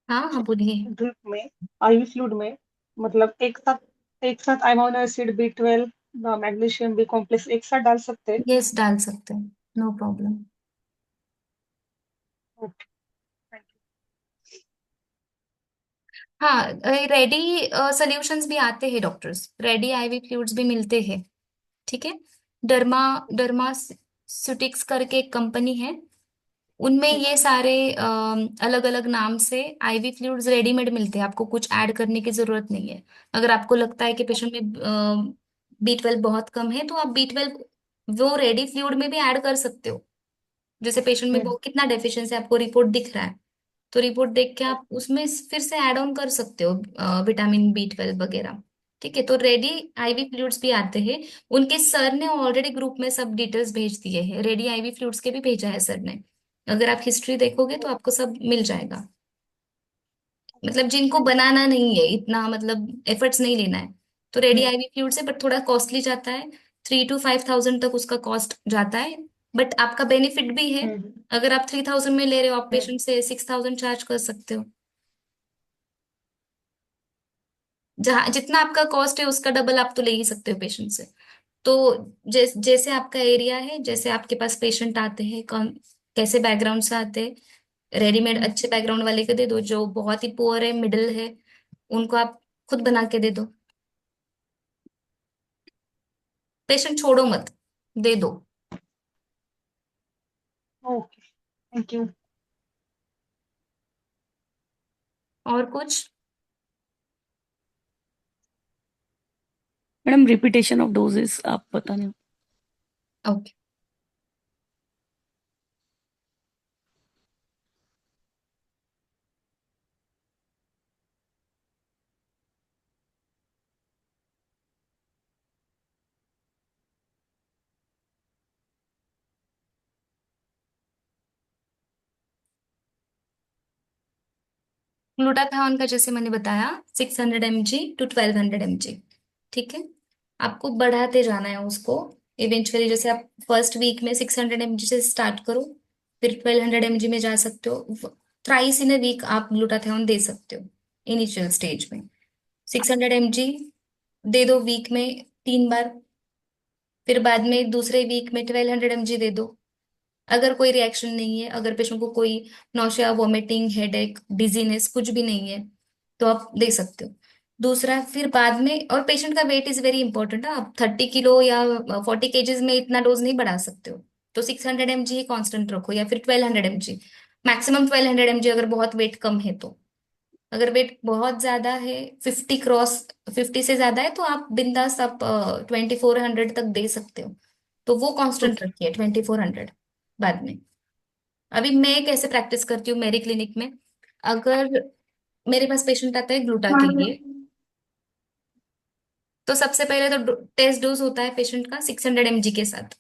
हाँ हाँ, बोलिए। ड्रिप में, आईवी फ्लूइड में, मतलब एक साथ amino acid B12 magnesium B complex एक साथ डाल सकते हैं? यस, डाल सकते हैं, नो प्रॉब्लम। ओके, थैंक हाँ, रेडी सॉल्यूशंस भी आते हैं डॉक्टर्स, रेडी आईवी फ्लूइड्स भी मिलते हैं। ठीक है। डर्मा डर्मास्यूटिक्स करके एक कंपनी है, उनमें यू। ये सारे अलग अलग नाम से आईवी फ्लूइड्स रेडीमेड मिलते हैं, आपको कुछ ऐड करने की जरूरत नहीं है। अगर आपको लगता है कि पेशेंट में B12 बहुत कम है, तो आप B12 वो रेडी फ्लूइड में भी ऐड कर सकते हो। जैसे पेशेंट में बहुत कितना डेफिशिएंसी आपको रिपोर्ट दिख रहा है, तो रिपोर्ट देख के आप उसमें फिर से ऐड ऑन कर सकते हो विटामिन B12 वगैरह। ठीक है, तो रेडी आईवी फ्लूइड्स भी आते हैं। उनके सर ने ऑलरेडी ग्रुप में सब डिटेल्स भेज दिए हैं, रेडी आईवी फ्लूइड्स के भी भेजा है सर ने। अगर आप हिस्ट्री देखोगे तो आपको सब मिल जाएगा। मतलब जिनको थैंक बनाना नहीं है इतना, मतलब एफर्ट्स नहीं लेना है, तो रेडी यू। आईवी फ्लूइड से, बट थोड़ा कॉस्टली जाता है। 3 to 5 thousand तक उसका कॉस्ट जाता है, बट आपका बेनिफिट भी है। अगर आप 3,000 में ले रहे हो, आप पेशेंट से 6,000 चार्ज कर सकते हो। जहाँ जितना आपका कॉस्ट है उसका डबल आप तो ले ही सकते हो पेशेंट से। तो जैसे आपका एरिया है, जैसे आपके पास पेशेंट आते हैं, कौन कैसे बैकग्राउंड से आते हैं, रेडीमेड अच्छे बैकग्राउंड वाले को दे दो, जो बहुत ही पुअर है, मिडिल है, उनको आप खुद बना के दे दो। पेशेंट छोड़ो मत, दे दो। Okay, thank you. और कुछ? मैडम रिपीटेशन ऑफ डोजेस आप बताने। ओके। ग्लूटाथायोन का जैसे मैंने बताया 600 mg to 1200 mg। ठीक है, आपको बढ़ाते जाना है उसको। इवेंचुअली जैसे आप फर्स्ट वीक में 600 mg से स्टार्ट करो, फिर 1200 mg में जा सकते हो। थ्राइस इन अ वीक आप ग्लूटाथायोन दे सकते हो इनिशियल स्टेज में। 600 mg दे दो वीक में 3 बार, फिर बाद में दूसरे वीक में 1200 mg दे दो। अगर कोई रिएक्शन नहीं है, अगर पेशेंट को कोई नौशिया, वॉमिटिंग, हेडेक, डिजीनेस कुछ भी नहीं है, तो आप दे सकते हो। दूसरा फिर बाद में, और पेशेंट का वेट इज वेरी इंपॉर्टेंट। आप 30 किलो या 40 केजीज में इतना डोज नहीं बढ़ा सकते हो। तो 600 mg ही कांस्टेंट रखो, या फिर 1200 mg, मैक्सिमम 1200 mg अगर बहुत वेट कम है तो। अगर वेट बहुत ज्यादा है, 50 से ज्यादा है, तो आप बिंदास आप 2400 तक दे सकते हो। तो वो कांस्टेंट ओके। रखिए 2400 बाद में। अभी मैं कैसे प्रैक्टिस करती हूँ मेरी क्लिनिक में, अगर मेरे पास पेशेंट आता है ग्लूटा के लिए, तो सबसे पहले तो टेस्ट डोज होता है पेशेंट का 600 mg के साथ।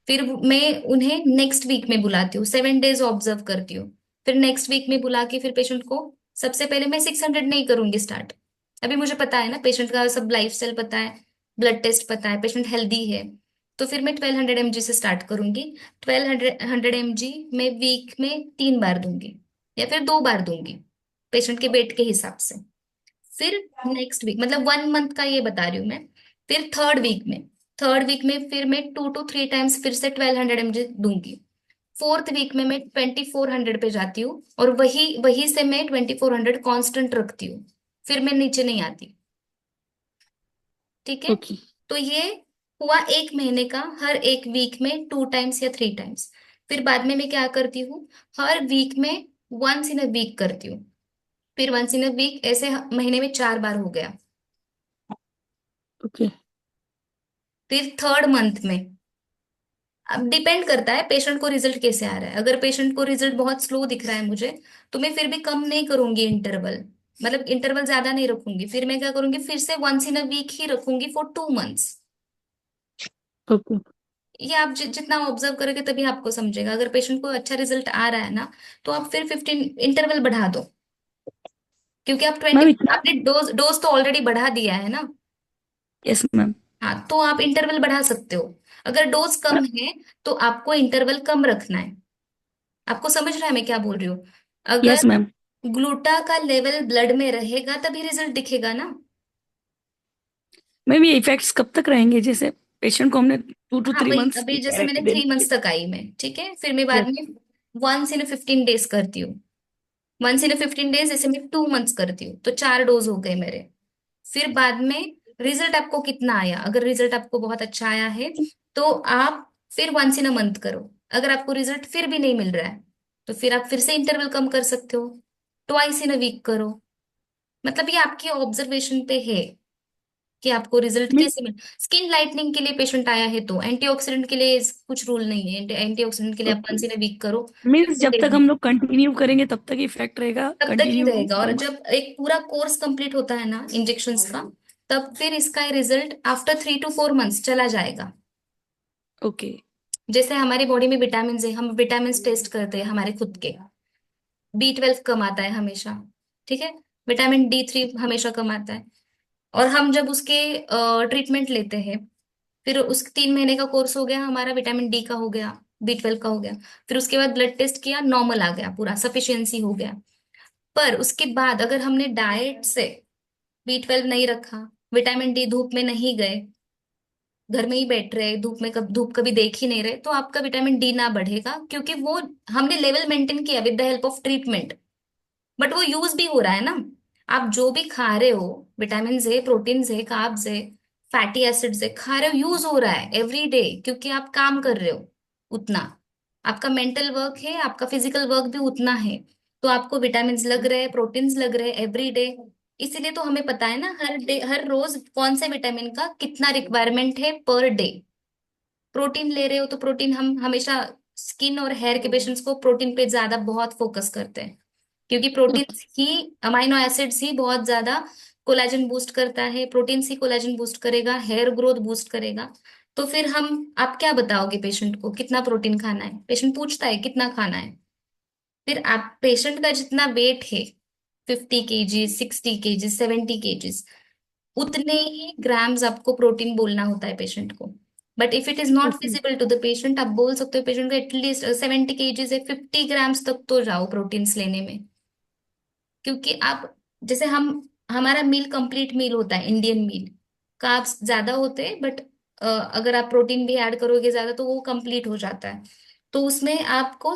फिर मैं उन्हें नेक्स्ट वीक में बुलाती हूँ, 7 डेज ऑब्जर्व करती हूँ। फिर नेक्स्ट वीक में बुला के फिर पेशेंट को, सबसे पहले मैं 600 नहीं करूंगी स्टार्ट। अभी मुझे पता है ना पेशेंट का सब लाइफस्टाइल पता है, ब्लड टेस्ट पता है, पेशेंट हेल्दी है। तो फिर मैं 1200 mg से स्टार्ट करूंगी। 1200 mg में वीक में 3 बार दूंगी, या फिर 2 बार दूंगी, पेशेंट के वेट के हिसाब से। फिर नेक्स्ट वीक, मतलब 1 मंथ का ये बता रही हूँ मैं। फिर थर्ड वीक में फिर मैं 2 to 3 टाइम्स फिर से 1200 mg दूंगी। फोर्थ वीक में मैं 2400 पे जाती हूँ, और वही वही से मैं 2400 कांस्टेंट रखती हूँ। फिर मैं नीचे नहीं आती। ठीक है, ओके। तो ये हुआ 1 महीने का, हर एक वीक में 2 टाइम्स या 3 टाइम्स। फिर बाद में मैं क्या करती हूँ, हर वीक में वंस इन अ वीक करती हूँ। फिर वंस इन अ वीक, ऐसे महीने में 4 बार हो गया। ओके। फिर थर्ड मंथ में, अब डिपेंड करता है पेशेंट को रिजल्ट कैसे आ रहा है। अगर पेशेंट को रिजल्ट बहुत स्लो दिख रहा है मुझे, तो मैं फिर भी कम नहीं करूंगी इंटरवल, मतलब इंटरवल ज्यादा नहीं रखूंगी। फिर मैं क्या करूंगी, फिर से वंस इन अ वीक ही रखूंगी फॉर 2 मंथ्स। ओके। ये आप जितना ऑब्जर्व करोगे तभी आपको समझेगा। अगर पेशेंट को अच्छा रिजल्ट आ रहा है ना, तो आप फिर 15 इंटरवल बढ़ा दो, क्योंकि आप मैम 20, इतना। आपने डोज डोज तो ऑलरेडी बढ़ा दिया है ना। Yes ma'am. हाँ, तो आप इंटरवल बढ़ा सकते हो। अगर डोज कम है, तो आपको इंटरवल कम रखना है। आपको समझ रहा है मैं क्या बोल रही हूँ? यस अगर मैम। ग्लूटा का लेवल ब्लड में रहेगा तभी रिजल्ट दिखेगा ना। मैम ये इफेक्ट्स कब तक रहेंगे, जैसे पेशेंट को हमने टू टू हाँ, थ्री वही मंथ्स अभी जैसे मैंने गारंटी दे 3 मंथ्स दी। तक आई मैं, ठीक है, फिर मैं बाद यस। में वंस इन 15 डेज करती हूँ। वंस इन 15 डेज, जैसे मैं 2 मंथ्स करती हूँ, तो 4 डोज हो गए मेरे। फिर बाद में रिजल्ट आपको कितना आया, अगर रिजल्ट आपको बहुत अच्छा आया है, तो आप फिर वंस इन अ मंथ करो। अगर आपको रिजल्ट फिर भी नहीं मिल रहा है, तो फिर आप फिर से इंटरवल कम कर सकते हो, ट्वाइस इन अ वीक करो। मतलब ये आपकी ऑब्जर्वेशन पे है कि आपको रिजल्ट मीन्स कैसे मिल। स्किन लाइटनिंग के लिए पेशेंट आया है तो एंटीऑक्सीडेंट के लिए कुछ रूल नहीं है। एंटीऑक्सीडेंट के लिए आप वंस इन अ वीक करो। मीन्स जब तक हम लोग कंटिन्यू करेंगे तब तक इफेक्ट रहेगा, तब तक ही कंटिन्यू रहेगा, और हम। जब एक पूरा कोर्स कंप्लीट होता है ना इंजेक्शंस का, तब फिर इसका रिजल्ट आफ्टर 3 to 4 मंथ्स चला जाएगा। ओके। जैसे हमारी बॉडी में विटामिन है, हम विटामिन टेस्ट करते हैं हमारे खुद के। B12 कम आता है हमेशा, ठीक है, विटामिन D3 हमेशा कम आता है। और हम जब उसके ट्रीटमेंट लेते हैं, फिर उस 3 महीने का कोर्स हो गया हमारा, विटामिन D का हो गया, B12 का हो गया। फिर उसके बाद ब्लड टेस्ट किया, नॉर्मल आ गया, पूरा सफिशियंसी हो गया। पर उसके बाद अगर हमने डाइट से B12 नहीं रखा, विटामिन D धूप में नहीं गए, घर में ही बैठ रहे, धूप में कब धूप कभी देख ही नहीं रहे, तो आपका विटामिन D ना बढ़ेगा, क्योंकि वो हमने लेवल मेंटेन किया with the help of treatment. But वो यूज भी हो रहा है ना। आप जो भी खा रहे हो, विटामिन है, प्रोटीन है, कार्ब्स है, फैटी एसिड्स है, खा रहे हो, यूज हो रहा है एवरी डे, क्योंकि आप काम कर रहे हो उतना। आपका मेंटल वर्क है, आपका फिजिकल वर्क भी उतना है। तो आपको विटामिन लग रहे हैं, प्रोटीन्स लग रहे हैं एवरी डे। इसीलिए तो हमें पता है ना हर डे, हर रोज कौन से विटामिन का कितना रिक्वायरमेंट है पर डे। प्रोटीन ले रहे हो तो प्रोटीन, हम हमेशा स्किन और हेयर के पेशेंट्स को प्रोटीन पे ज्यादा बहुत फोकस करते हैं, क्योंकि प्रोटीन ओके। ही, अमाइनो एसिड्स ही बहुत ज्यादा कोलेजन बूस्ट करता है। प्रोटीन ही कोलेजन बूस्ट करेगा, हेयर ग्रोथ बूस्ट करेगा। तो फिर हम, आप क्या बताओगे पेशेंट को कितना प्रोटीन खाना है? पेशेंट पूछता है कितना खाना है। फिर आप पेशेंट का जितना वेट है, 50 kg, 60 kg, 70 kg, उतने ही ग्राम्स आपको प्रोटीन बोलना होता है पेशेंट को। But if it is not okay. Feasible to the patient, आप बोल सकते हो पेशेंट को एटलीस्ट 70 kg से 50 ग्राम्स तक तो जाओ प्रोटीन्स लेने में। क्योंकि आप, जैसे हम, हमारा मील कंप्लीट मील होता है इंडियन मील, कार्ब्स ज्यादा होते हैं बट अगर आप प्रोटीन भी ऐड करोगे ज्यादा तो वो कंप्लीट हो जाता है। तो उसमें आपको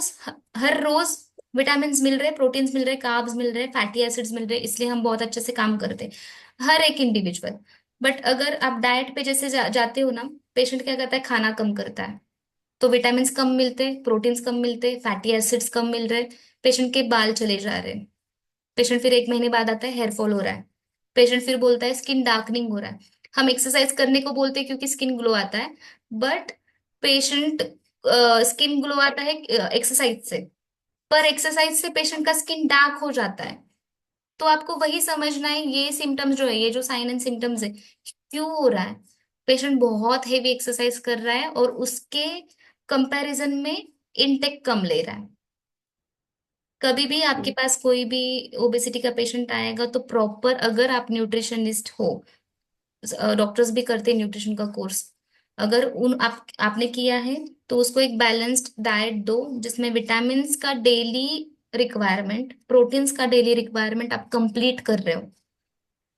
हर रोज विटामिन मिल रहे, प्रोटीन्स मिल रहे, कार्ब्स मिल रहे, फैटी एसिड्स मिल रहे, इसलिए हम बहुत अच्छे से काम करते हैं हर एक इंडिविजुअल। बट अगर आप डाइट पे जैसे जाते हो ना, पेशेंट क्या करता है, खाना कम करता है, तो विटामिन कम मिलते, प्रोटीन्स कम मिलते, फैटी एसिड्स कम मिल रहे, पेशेंट के बाल चले जा रहे हैं। पेशेंट फिर एक महीने बाद आता है हेयर फॉल हो रहा है, पेशेंट फिर बोलता है स्किन डार्कनिंग हो रहा है। हम एक्सरसाइज करने को बोलते हैं क्योंकि स्किन ग्लो आता है, बट पेशेंट, स्किन ग्लो आता है एक्सरसाइज से, पर एक्सरसाइज से पेशेंट का स्किन डार्क हो जाता है। तो आपको वही समझना है, ये सिम्टम्स जो है, ये जो साइन एंड सिम्टम्स है, क्यों हो रहा है। पेशेंट बहुत हेवी एक्सरसाइज कर रहा है और उसके कंपैरिजन में इनटेक कम ले रहा है। कभी भी आपके पास कोई भी ओबेसिटी का पेशेंट आएगा तो प्रॉपर, अगर आप न्यूट्रिशनिस्ट हो, डॉक्टर्स भी करते हैं न्यूट्रिशन का कोर्स, अगर उन आपने किया है, तो उसको एक बैलेंस्ड डाइट दो जिसमें विटामिन्स का डेली रिक्वायरमेंट, प्रोटीन्स का डेली रिक्वायरमेंट आप कंप्लीट कर रहे हो।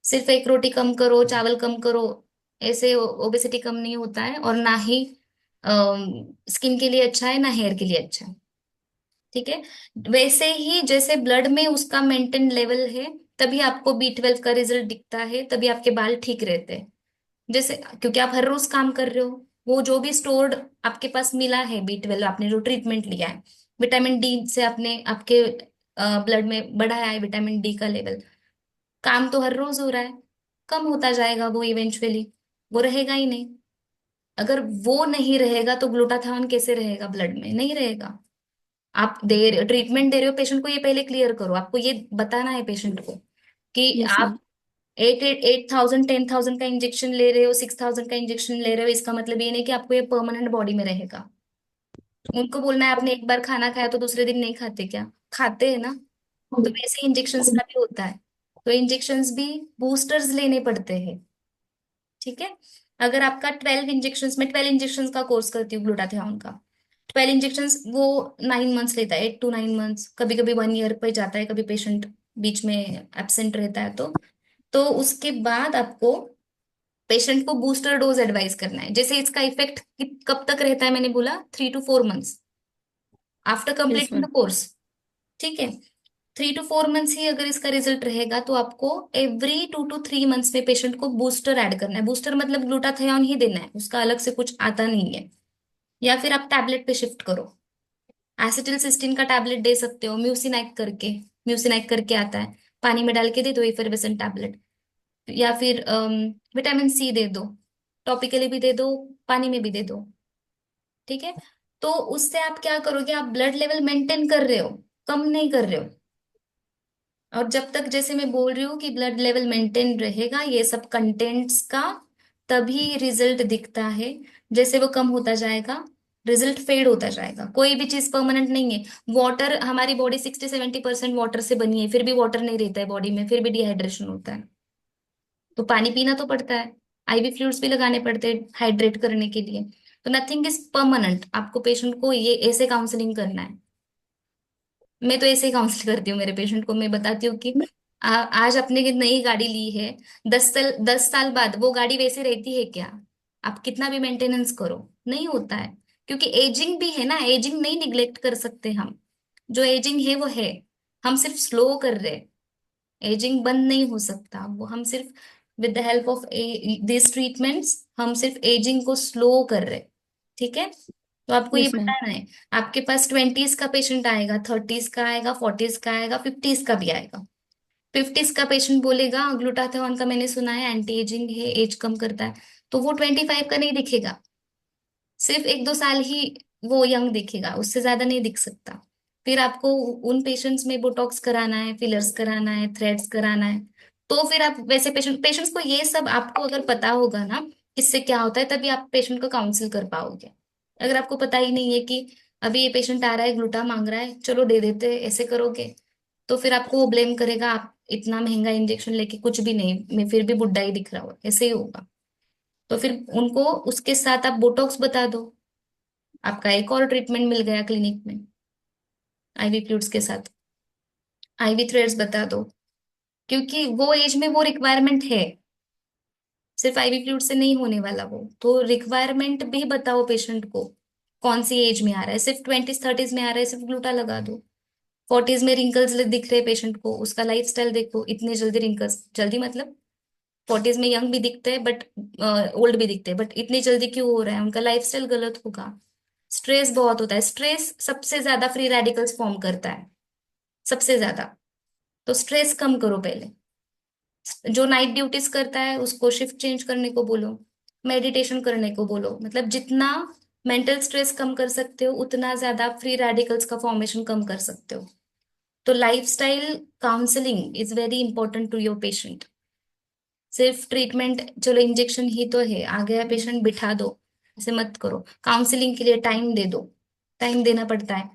सिर्फ एक रोटी कम करो, चावल कम करो, ऐसे ओबेसिटी कम नहीं होता है, और ना ही स्किन के लिए अच्छा है, ना हेयर के लिए अच्छा है। ठीक है। वैसे ही जैसे ब्लड में उसका मेंटेन लेवल है, तभी आपको B12 का रिजल्ट दिखता है, तभी आपके बाल ठीक रहते हैं। जैसे क्योंकि आप हर रोज काम कर रहे हो, वो जो भी स्टोर्ड आपके पास मिला है B12, आपने जो ट्रीटमेंट लिया है, विटामिन डी से आपने आपके ब्लड में बढ़ाया है विटामिन डी का लेवल, काम तो हर रोज हो रहा है, कम होता जाएगा वो इवेंचुअली, वो रहेगा ही नहीं। अगर वो नहीं रहेगा तो ग्लूटाथायोन कैसे रहेगा ब्लड में, नहीं रहेगा। आप ट्रीटमेंट दे रहे हो पेशेंट को, ये पहले क्लियर करो, आपको ये बताना है पेशेंट को कि यस आप मैम। 8,000 10,000 का इंजेक्शन ले रहे हो, 6,000 का इंजेक्शन ले रहे हो, इसका मतलब ये नहीं कि आपको ये परमानेंट बॉडी में रहेगा। उनको बोलना है आपने एक बार खाना खाया तो दूसरे दिन नहीं खाते क्या, खाते हैं ना। तो वैसे इंजेक्शन का भी होता है, तो इंजेक्शंस भी बूस्टर्स लेने पड़ते हैं। ठीक है। अगर आपका 12 इंजेक्शन, मैं 12 इंजेक्शन का कोर्स करती हूँ ग्लूटाथियोन का, 12 इंजेक्शन वो 9 मंथ्स लेता है, 8 to 9 मंथ्स, कभी कभी 1 ईयर पे जाता है, कभी पेशेंट बीच में एब्सेंट रहता है तो उसके बाद आपको पेशेंट को बूस्टर डोज एडवाइस करना है। जैसे इसका इफेक्ट कब तक रहता है, मैंने बोला 3 to 4 months after yes completing ma'am. The course. ठीक है। 3 to 4 मंथ्स ही अगर इसका रिजल्ट रहेगा तो आपको एवरी 2 to 3 मंथ्स में पेशेंट को बूस्टर ऐड करना है। बूस्टर मतलब ग्लूटाथियोन ही देना है, उसका अलग से कुछ आता नहीं है। या फिर आप टैबलेट पे शिफ्ट करो, एसिटिलसिस्टिन का टैबलेट दे सकते हो, म्यूसिनाइक करके आता है, पानी में डाल के दे दो एफरवेसेंट टैबलेट। या फिर विटामिन सी दे दो, टॉपिकली भी दे दो, पानी में भी दे दो। ठीक है। तो उससे आप क्या करोगे, आप ब्लड लेवल मेंटेन कर रहे हो, कम नहीं कर रहे हो। और जब तक, जैसे मैं बोल रही हूँ कि ब्लड लेवल मेंटेन रहेगा ये सब कंटेंट्स का, तभी रिजल्ट दिखता है। जैसे वो कम होता जाएगा, रिजल्ट फेड होता जाएगा। कोई भी चीज परमानेंट नहीं है। वाटर, हमारी बॉडी 60-70% वाटर से बनी है, फिर भी वाटर नहीं रहता है बॉडी में, फिर भी डिहाइड्रेशन होता है। तो पानी पीना तो पड़ता है, IV फ्लूइड्स भी लगाने पड़ते हैं हाइड्रेट करने के लिए। तो नथिंग इज परमानेंट, आपको पेशेंट को ये ऐसे काउंसलिंग करना है। मैं तो ऐसे ही काउंसलिंग करती हूँ मेरे पेशेंट को, मैं बताती हूँ कि आज आपने की नई गाड़ी ली है, 10 साल बाद वो गाड़ी वैसे रहती है क्या। आप कितना भी मेंटेनेंस करो, नहीं होता है। क्योंकि एजिंग भी है ना, एजिंग नहीं निग्लेक्ट कर सकते हम, जो एजिंग है वो है, हम सिर्फ स्लो कर रहे हैं। एजिंग बंद नहीं हो सकता, वो हम सिर्फ with the help of this treatments हम सिर्फ एजिंग को स्लो कर रहे हैं। ठीक है। तो आपको ये यस मैम। बताना है, आपके पास 20s का पेशेंट आएगा, 30s का आएगा, 40s का आएगा, 50s का भी आएगा। 50s का पेशेंट बोलेगा ग्लूटाथियोन का मैंने सुना है एंटी एजिंग है, एज कम करता है, तो वो 25 का नहीं दिखेगा, सिर्फ 1-2 साल ही वो यंग दिखेगा, उससे ज्यादा नहीं दिख सकता। फिर आपको उन पेशेंट्स में बोटॉक्स कराना है, फिलर्स कराना है, थ्रेड्स कराना है। तो फिर आप वैसे पेशेंट्स को ये सब आपको अगर पता होगा ना किससे क्या होता है, तभी आप पेशेंट को काउंसिल कर पाओगे। अगर आपको पता ही नहीं है कि अभी ये पेशेंट आ रहा है ग्लूटा मांग रहा है, चलो दे देते हैं, ऐसे करोगे, तो फिर आपको वो ब्लेम करेगा, आप इतना महंगा इंजेक्शन लेके कुछ भी नहीं, मैं फिर भी बुढ़ा ही दिख रहा हूँ, ऐसे ही होगा। तो फिर उनको उसके साथ आप बोटॉक्स बता दो, आपका एक और ट्रीटमेंट मिल गया क्लिनिक में आईवी फ्लूइड्स के साथ। आईवी थ्रेड्स बता दो, क्योंकि वो एज में वो रिक्वायरमेंट है, सिर्फ आईवी फ्लूइड से नहीं होने वाला वो, तो रिक्वायरमेंट भी बताओ पेशेंट को। कौन सी एज में आ रहा है, सिर्फ ट्वेंटीज थर्टीज में आ रहा है, सिर्फ ग्लूटा लगा दो। फोर्टीज में रिंकल्स दिख रहे हैं पेशेंट को, उसका लाइफ स्टाइल देखो, इतने जल्दी रिंकल्स, जल्दी मतलब फोर्टीज में यंग भी दिखते हैं बट ओल्ड भी दिखते हैं, बट इतनी जल्दी क्यों हो रहा है, उनका लाइफ स्टाइल गलत होगा। स्ट्रेस बहुत होता है, स्ट्रेस सबसे ज्यादा फ्री रेडिकल्स फॉर्म करता है, सबसे ज्यादा। तो स्ट्रेस कम करो पहले। जो नाइट ड्यूटीज करता है उसको शिफ्ट चेंज करने को बोलो, मेडिटेशन करने को बोलो, मतलब जितना मेंटल स्ट्रेस कम कर सकते हो उतना ज्यादा फ्री रेडिकल्स का फॉर्मेशन कम कर सकते हो। तो lifestyle counselling is very important to your patient. सिर्फ ट्रीटमेंट, चलो इंजेक्शन ही तो है, आ गया पेशेंट बिठा दो, ऐसे मत करो। काउंसलिंग के लिए टाइम दे दो, टाइम देना पड़ता है।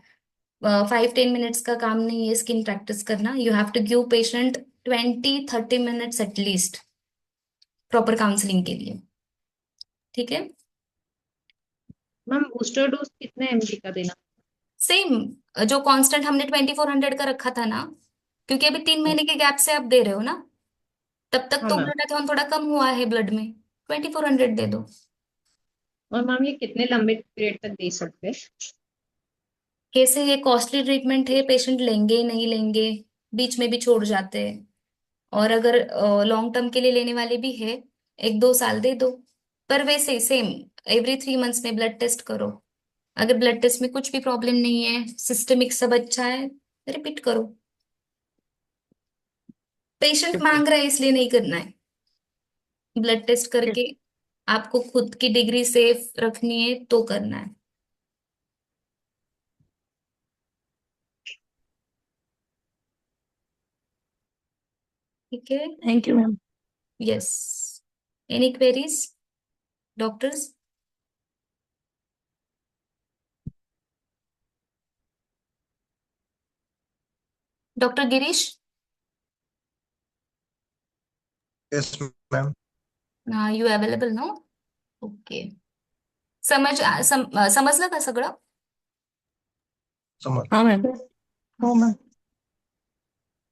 5-10 मिनट्स का काम नहीं है स्किन प्रैक्टिस करना, you have to give patient 20-30 minutes at least proper counselling के लिए। ठीक है। मैम बूस्टर डोज कितने एमजी का देना? सेम जो कांस्टेंट हमने 2400 का रखा था ना, क्योंकि अभी 3 महीने के गैप से आप दे रहे हो ना, तब तक हाँ तो मैम। ग्लूटाथियोन थोड़ा कम हुआ है ब्लड में, 2400 दे दो। और मैम ये कितने लंबे पीरियड तक दे सकते हैं? कैसे, ये कॉस्टली ट्रीटमेंट है, पेशेंट लेंगे ही नहीं लेंगे, बीच में भी छोड़ जाते हैं। और अगर लॉन्ग टर्म के लिए लेने वाले भी है, 1-2 साल दे दो। पर वैसे सेम, एवरी 3 मंथ्स में ब्लड टेस्ट करो। अगर ब्लड टेस्ट में कुछ भी प्रॉब्लम नहीं है, सिस्टमिक सब अच्छा है, रिपीट करो। पेशेंट मांग रहा है इसलिए नहीं करना है, ब्लड टेस्ट करके आपको खुद की डिग्री सेफ रखनी है तो करना है। ठीक है। Thank you ma'am. Yes. Any queries doctors? Doctor Girish, yes ma'am. You available no? Okay. समजलं का सगळं? समझ। हाँ मैम। हो मैम.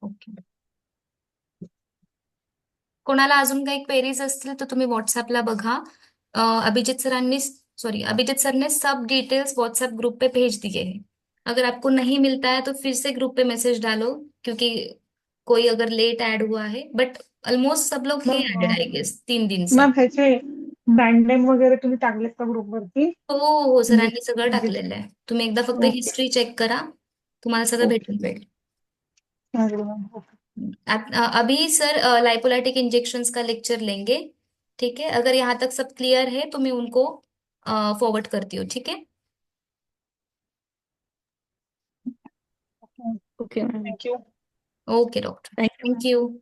ओके। कोणाला अजून काही क्वेरीज असतील तर तुम्ही व्हॉट्सएपला बघा। अभिजीत सरांनी, सॉरी, अभिजीत सर ने सब डिटेल्स व्हाट्सएप ग्रुप पे भेज दिए हैं। अगर आपको नहीं मिलता है तो फिर से ग्रुप पे मैसेज डालो, क्योंकि कोई अगर लेट ऐड हुआ है, बट ऑलमोस्ट सब लोग हैं ऐडेड आई गेस 3 दिन से। मॅम ह्याचे ब्रँड नेम वगैरे तुम्ही टाकलेत का ग्रुपवरती? हो हो, सरांनी सगळं म्हणजे टाकलेलं आहे, तुम्ही एकदा फक्त ओके हिस्ट्री चेक करा, तुम्हाला सगळं ओके भेटून जाईल। चालेल मॅम. ओके. अभी सर लाइपोलाइटिक इंजेक्शंस का लेक्चर लेंगे। ठीक है, अगर यहाँ तक सब क्लियर है तो मैं उनको फॉरवर्ड करती हूँ। ठीक है। Okay ma'am. Thank you. Okay doctor, thank you thank ma'am. You.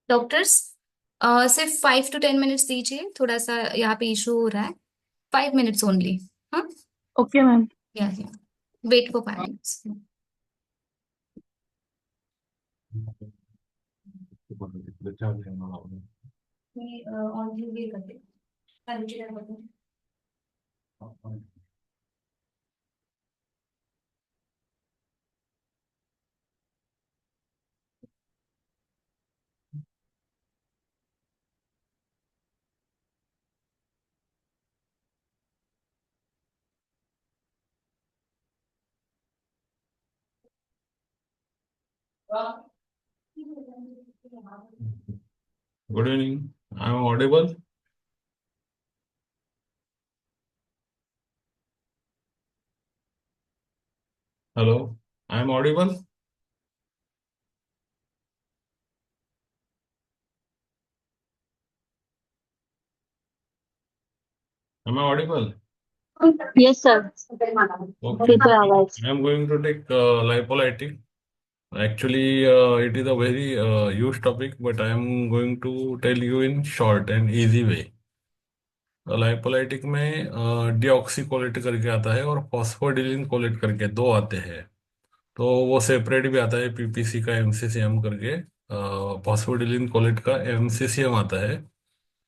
Doctors, सिर्फ 5-10 मिनट्स दीजिए, थोड़ा सा यहाँ पे इशू हो रहा है। 5 मिनट्स ओनली। हाँ, ओके मैम। या wait for 5 minutes. Good evening. I am audible. Hello. I am audible. Am I audible? Yes, sir. Okay. People आवाज. I am going to take lipolytic. Actually, it is a very huge topic, but I am going to tell you in short and easy way. लाइपोलाइटिक में डीऑक्सीकोलेट करके आता है और फॉस्फोडिलिन collate करके दो आते हैं। तो वो सेपरेट भी आता है, पीपीसी का एमसीसीएम करके। फॉस्फोडिलिन कोलेट का एमसीसीएम आता है,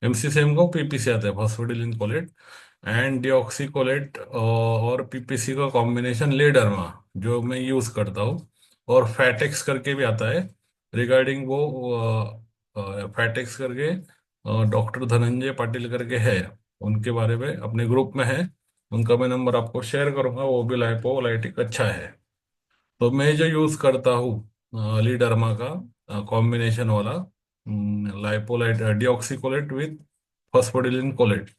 एमसीसीएम को पीपीसी आता है, फॉस्फोडिलिन कोलेट। एंड डीऑक्सीकोलेट और पीपीसी का कॉम्बिनेशन लेडरमा जो मैं यूज करता हूँ। और फैटेक्स करके भी आता है। रिगार्डिंग वो फैटेक्स करके डॉक्टर धनंजय पाटिल करके है, उनके बारे में अपने ग्रुप में है। उनका मैं नंबर आपको शेयर करूंगा, वो भी लाइपोलाइटिक अच्छा है। तो मैं जो यूज करता हूँ लीडरमा का कॉम्बिनेशन वाला लाइपोलाइट डिऑक्सीकोलेट विथ फॉस्फोडिलिन कोलेट।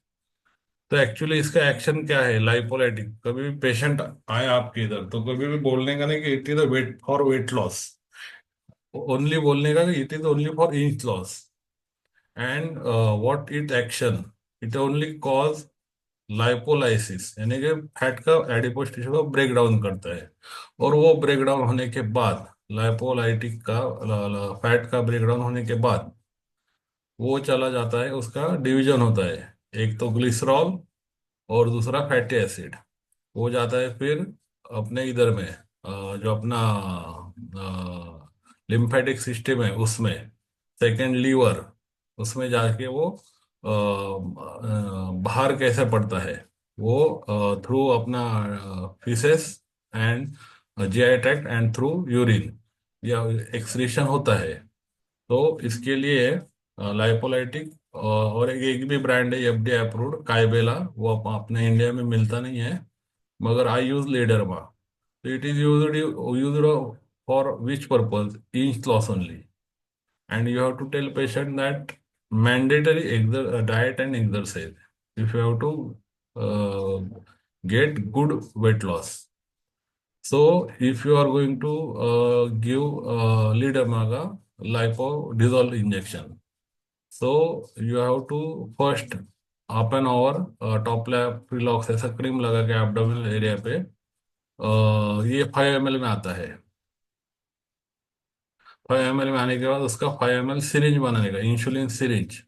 तो एक्चुअली इसका एक्शन क्या है लाइपोलाइटिक? कभी भी पेशेंट आए आपके इधर तो कभी भी बोलने का नहीं कि it is weight for weight loss, only बोलने का कि it is only for inch loss. And what it action, it only cause lipolysis, यानी कि फैट का एडिपोज टिश्यू का ब्रेक डाउन करता है। और वो ब्रेक डाउन होने के बाद लाइपोलाइटिक का फैट का ब्रेक डाउन होने के बाद वो चला जाता है, उसका डिवीजन होता है, एक तो ग्लिसरॉल और दूसरा फैटी एसिड। वो जाता है फिर अपने इधर में जो अपना लिम्फेटिक सिस्टम है उसमें, सेकेंड लीवर, उसमें जाके वो बाहर कैसे पड़ता है, वो थ्रू अपना faeces and GI tract and through urine या एक्सक्रीशन होता है। तो इसके लिए लाइपोलाइटिक और एक भी ब्रांड है एफडीए अप्रूव्ड काइबेला, वो अपने इंडिया में मिलता नहीं है, मगर आई यूज लीडरमा। तो it is used for which purpose? Inch loss only. And you have to tell patient that mandatory diet and exercise if you have to get good weight loss. So if you are going to give leadermaga lipo injection, so you have to first half an hour टॉप लैप फ्रीलॉक्स ऐसा cream लगा के abdominal area पे। ये 5 ml में आता है। 5 ml में आने के बाद उसका 5 ml सिरिंज बनाने का, इंसुलिन सिरिंज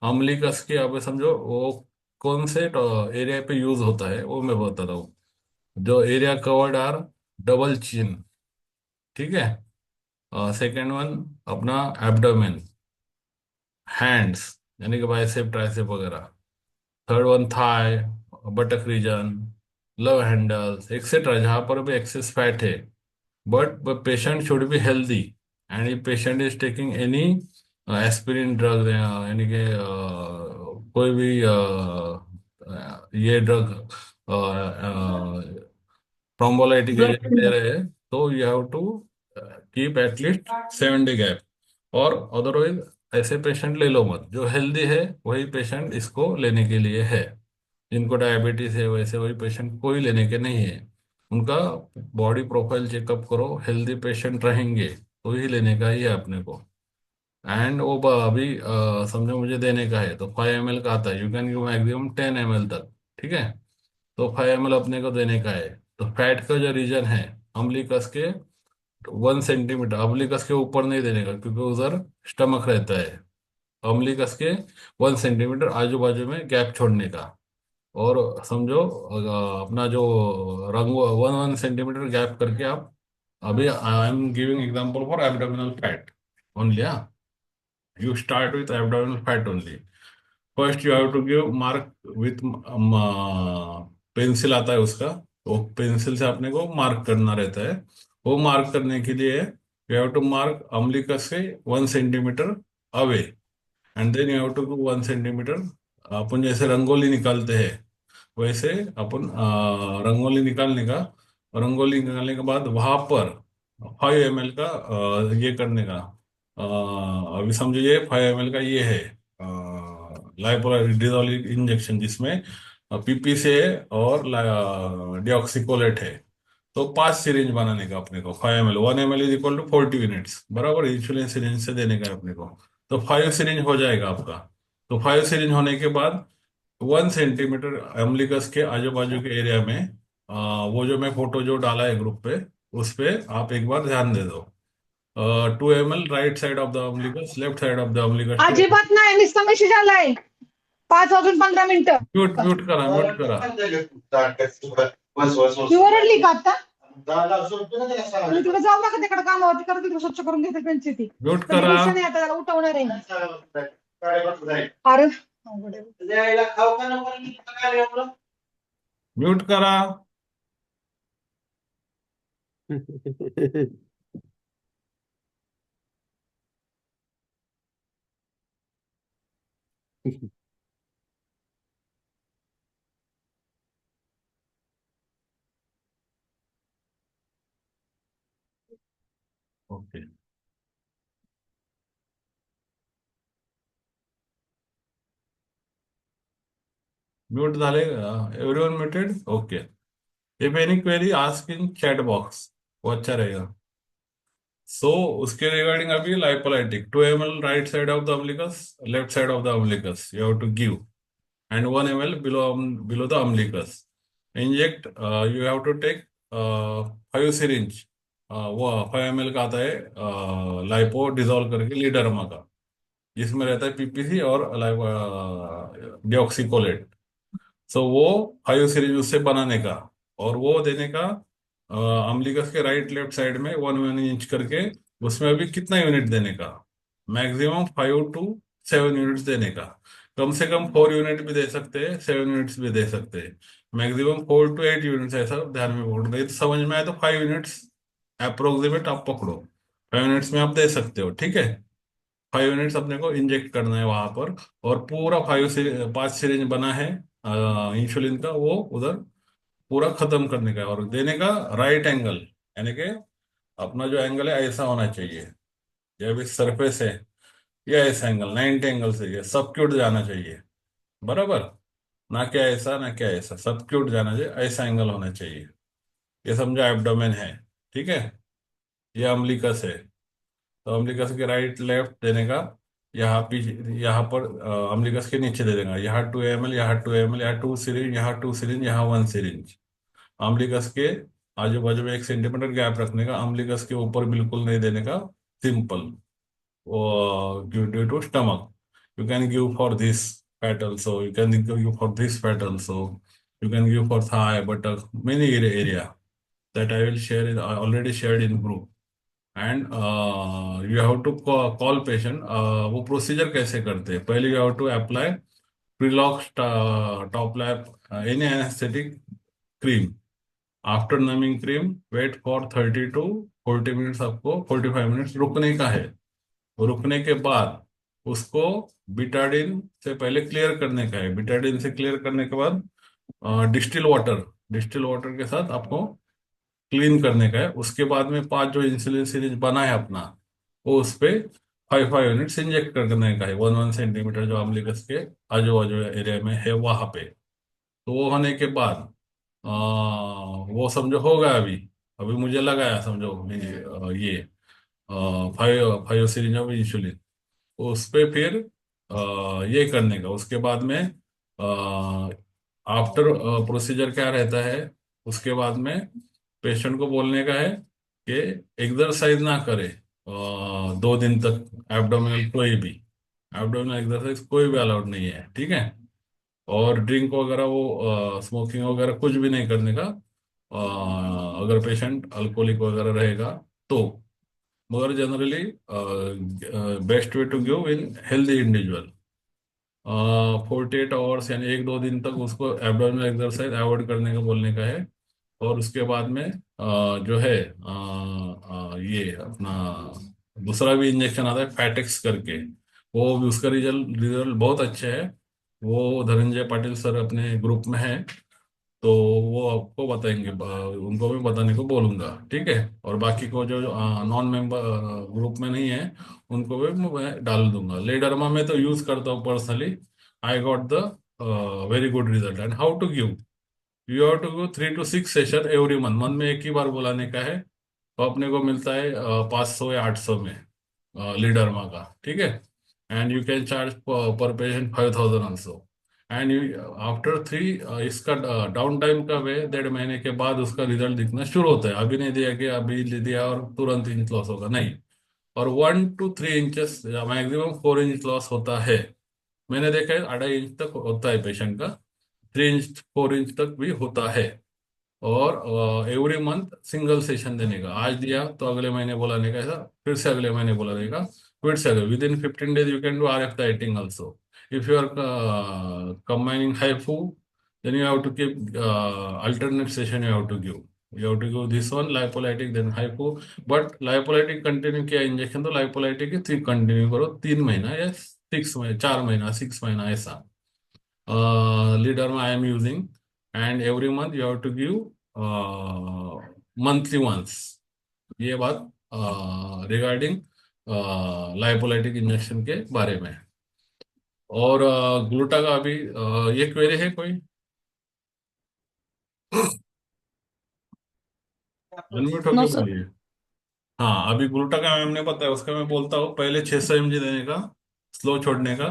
अम्ली कस के, आप समझो वो कौन से एरिया पे यूज होता है वो मैं बताता हूँ। जो area covered are double chin, ठीक है। सेकेंड वन अपना एब्डोमेन, हैंड्स यानी कि बाइसेप ट्राइसेप वगैरह। Third one thigh, buttock region, love handles etcetera, जहाँ पर भी एक्सेस फैट है। But patient should be healthy. And if patient is taking any aspirin drug, यानी कि कोई भी ये ड्रग थ्रोम्बोलाइटिक एजेंट दे रहे हैं, तो you have to keep at least 7 day gap. और अदरवाइज ऐसे पेशेंट ले लो मत, जो हेल्दी है वही पेशेंट इसको लेने के लिए है। जिनको डायबिटीज है वैसे वही पेशेंट कोई लेने के नहीं है। उनका बॉडी प्रोफाइल चेकअप करो, हेल्दी पेशेंट रहेंगे तो ही लेने का ही है अपने को। एंड वो अभी समझो मुझे देने का है तो 5 ml का आता है, you can give maximum 10 ml तक, ठीक है। तो 5 ml अपने को देने का है। तो फैट का जो रीजन है अम्बिलिकस के 1 सेंटीमीटर, अम्बिलिकस के ऊपर नहीं देने का क्योंकि उधर स्टमक रहता है। अम्बिलिकस के 1 सेंटीमीटर आजू बाजू में गैप छोड़ने का। और समझो अपना जो रंग 1 1 सेंटीमीटर गैप करके आप, अभी आई am giving example for abdominal fat only. You start with abdominal fat only. First you have to give mark with pencil आता है उसका, वो पेंसिल से अपने को मार्क करना रहता है। वो मार्क करने के लिए you have to mark umbilicus से 1 centimetre away. And then you have to do 1 centimetre. अपन जैसे रंगोली निकालते हैं वैसे अपन रंगोली निकालने का। रंगोली निकालने के बाद वहां पर 5 ml का ये करने का। अभी समझिए 5 ml का ये है लाइपोलाइडिजोल इंजेक्शन, जिसमें पीपी से और डिऑक्सीकोलेट है। तो 5 सिरिंज बनाने का अपने को। 5 ml, 1 ml is equal to 40 minutes बराबर, इंसुलिन सिरिंज से देने का है अपने को। तो 5 सिरिंज हो जाएगा आपका। तो 5 सिरिंज होने के बाद 1 सेंटीमीटर एम्बलिकस के आजू बाजू के एरिया में वो जो मैं फोटो जो डाला है ग्रुप पे, उस पे आप एक बार ध्यान दे दो। 2 ml right side of the umbilicus, left side of the umbilicus. अजिबात नाही, नुसता मेसेज आलाय 5 वाजून 15 मिनिटं. म्यूट म्यूट करा, म्यूट करा। ती ओरडली का आता? मी तिकडे जाऊ नका तिकडे कामावरती, करत तिकडे स्वच्छ करून घेते त्यांची ती. म्यूट कधी करा, गुस्सा नाही आता, त्याला उठवणार आहे. अरे अवघड आहे. म्यूट करा। ओके, म्यूट झाले, everyone muted. Okay, if any query ask in chat box, वो अच्छा रहेगा। सो उसके रिगार्डिंग अभी lipolytic 2 ml right side of the umbilicus, left side of the umbilicus you have to give, and 1 ml below the umbilicus. Inject, you have to take 5 syringe, वो 5 ml का आता है lipo dissolve करके लीडरमा का, जिसमें रहता है पीपीसी और डिऑक्सीकोलेट। सो वो 5 सिरिंज उससे बनाने का, और वो देने का अम्लिकस के राइट लेफ्ट साइड में 1 1 इंच करके। उसमें अभी कितना यूनिट देने का? मैक्सिमम 5 to 7 यूनिट्स देने का। कम से कम 4 यूनिट भी दे सकते हैं, 7 यूनिट्स भी दे सकते हैं। मैक्सिमम 4 to 8 यूनिट्स, ऐसा ध्यान में पकड़ो। नहीं तो समझ में आए तो 5 यूनिट्स अप्रोक्सीमेट आप पकड़ो, 5 यूनिट्स में आप दे सकते हो, ठीक है। 5 यूनिट्स अपने को इंजेक्ट करना है वहां पर, और पूरा 5 सिरिंज बना है इंसुलिन का, वो उधर पूरा खत्म करने का है, और देने का राइट एंगल, यानी कि अपना जो एंगल है ऐसा होना चाहिए। ये अभी सरफेस है, ये ऐसा एंगल 90 एंगल से ये सबक्यूट जाना चाहिए, बराबर। ना क्या ऐसा, ना क्या ऐसा, सबक्यूट जाना चाहिए, ऐसा एंगल होना चाहिए। ये समझो एब्डोमेन है, ठीक है। ये अम्लिकस है, तो अम्लिकस के राइट लेफ्ट देने का। यहाँ पीछे, यहाँ पर अम्लिकस के नीचे दे देगा। यहाँ 2 ml, यहाँ 2 ml, यहाँ 2 सिरिंज, यहाँ 2 सिरिंज, यहाँ 1 सिरिंज। अम्लिकस के आजू बाजू में 1 सेंटीमीटर गैप रखने का, अम्लिकस के ऊपर बिल्कुल नहीं देने का, simple. Due to stomach, you can give for this fat also, you can give for this fat also, you can give for thigh, buttock, many area that I will share in, already shared in group. And you have to call patient. वो procedure कैसे करते हैं? पहले you have to apply Prilox टॉप लैप any anaesthetic cream. After numbing cream wait for 30 to 40 minutes, आपको 45 minutes रुकने का है। रुकने के बाद उसको बिटाडिन से पहले क्लियर करने का है। बिटाडिन से क्लियर करने के बाद डिस्टिल वाटर के साथ आपको क्लीन करने का है। उसके बाद में 5 जो इंसुलिन सीरीज बना है अपना, वो उस पे 5 5 यूनिट्स इंजेक्ट करने का है, 1 1 सेंटीमीटर जो अम्लिकस के आजू बाजू एरिया में है वहां पे। तो वो होने के बाद वो समझो होगा अभी। अभी मुझे लगाया समझो ये 5 5 सिरिंज ऑफ इंसुलिन। उस पे फिर ये करने का। उसके बाद में आफ्टर प्रोसीजर क्या रहता है, उसके बाद में पेशेंट को बोलने का है कि एक्सरसाइज ना करे 2 दिन तक, एब्डोमिनल कोई भी एब्डोमिनल एक्सरसाइज कोई भी अलाउड नहीं है, ठीक है। और ड्रिंक वगैरह, वो स्मोकिंग वगैरह कुछ भी नहीं करने का, अगर पेशेंट अल्कोहलिक वगैरह रहेगा तो। मगर generally best way to give in healthy individual 48 hours, यानी 1 2 दिन तक उसको एब्डोमिनल एक्सरसाइज अवॉइड करने का बोलने का है। और उसके बाद में जो है ये अपना दूसरा भी इंजेक्शन आता है फैटेक्स करके, वो भी उसका रिजल्ट रिजल्ट बहुत अच्छा है। वो धनंजय पाटिल सर अपने ग्रुप में है, तो वो आपको बताएंगे, उनको भी बताने को बोलूंगा, ठीक है। और बाकी को जो नॉन मेंबर ग्रुप में नहीं है, उनको भी मैं डाल दूंगा। लेडरमा में तो यूज करता हूँ personally, I got the very good result. And how to give, you have to go 3 to 6 session every month. Month में एक ही बार बुलाने का है, तो अपने को मिलता है 500 या 800 में लीडरमा का, ठीक है। एंड यू कैन चार्ज पर पेशेंट 5000 ऑल्सो। एंड आफ्टर 3 इसका डाउन टाइम का वे 1.5 महीने के बाद उसका रिजल्ट दिखना शुरू होता है। अभी नहीं दिया कि अभी ले दिया और तुरंत इंच लॉस होगा, नहीं। और 1 to 3 इंचेस या मैक्सिमम 4 इंच लॉस होता है। मैंने देखा है 2.5 इंच तक होता है पेशेंट का, 3 इंच 4 इंच तक भी होता है। और एवरी मंथ सिंगल सेशन देने का, आज दिया तो अगले महीने बुलाने का, ऐसा फिर से अगले महीने बुलाने का, फिर से अगले within 15 days you can do R F dieting also. If you are combining HIFU, then you have to keep alternate session you have to give. You have to give this one lipolytic then HIFU, but lipolytic continue किया injection तो lipolytic ही 3 continue करो, 3 महीना या 6 महीना, 4 महीना, 6 महीना ऐसा। Leaderma I am using, and every month you have to give monthly once। ये बात रिगार्डिंग लाइपोलाइटिक इंजेक्शन के बारे में। और ग्लूटा का अभी ये क्वेरी है कोई? अनम्यूट नो होके सर। बोलिए। हाँ, अभी ग्लूटा का हमने बताया, उसका मैं बोलता हूँ। पहले 600 mg देने का, स्लो छोड़ने का,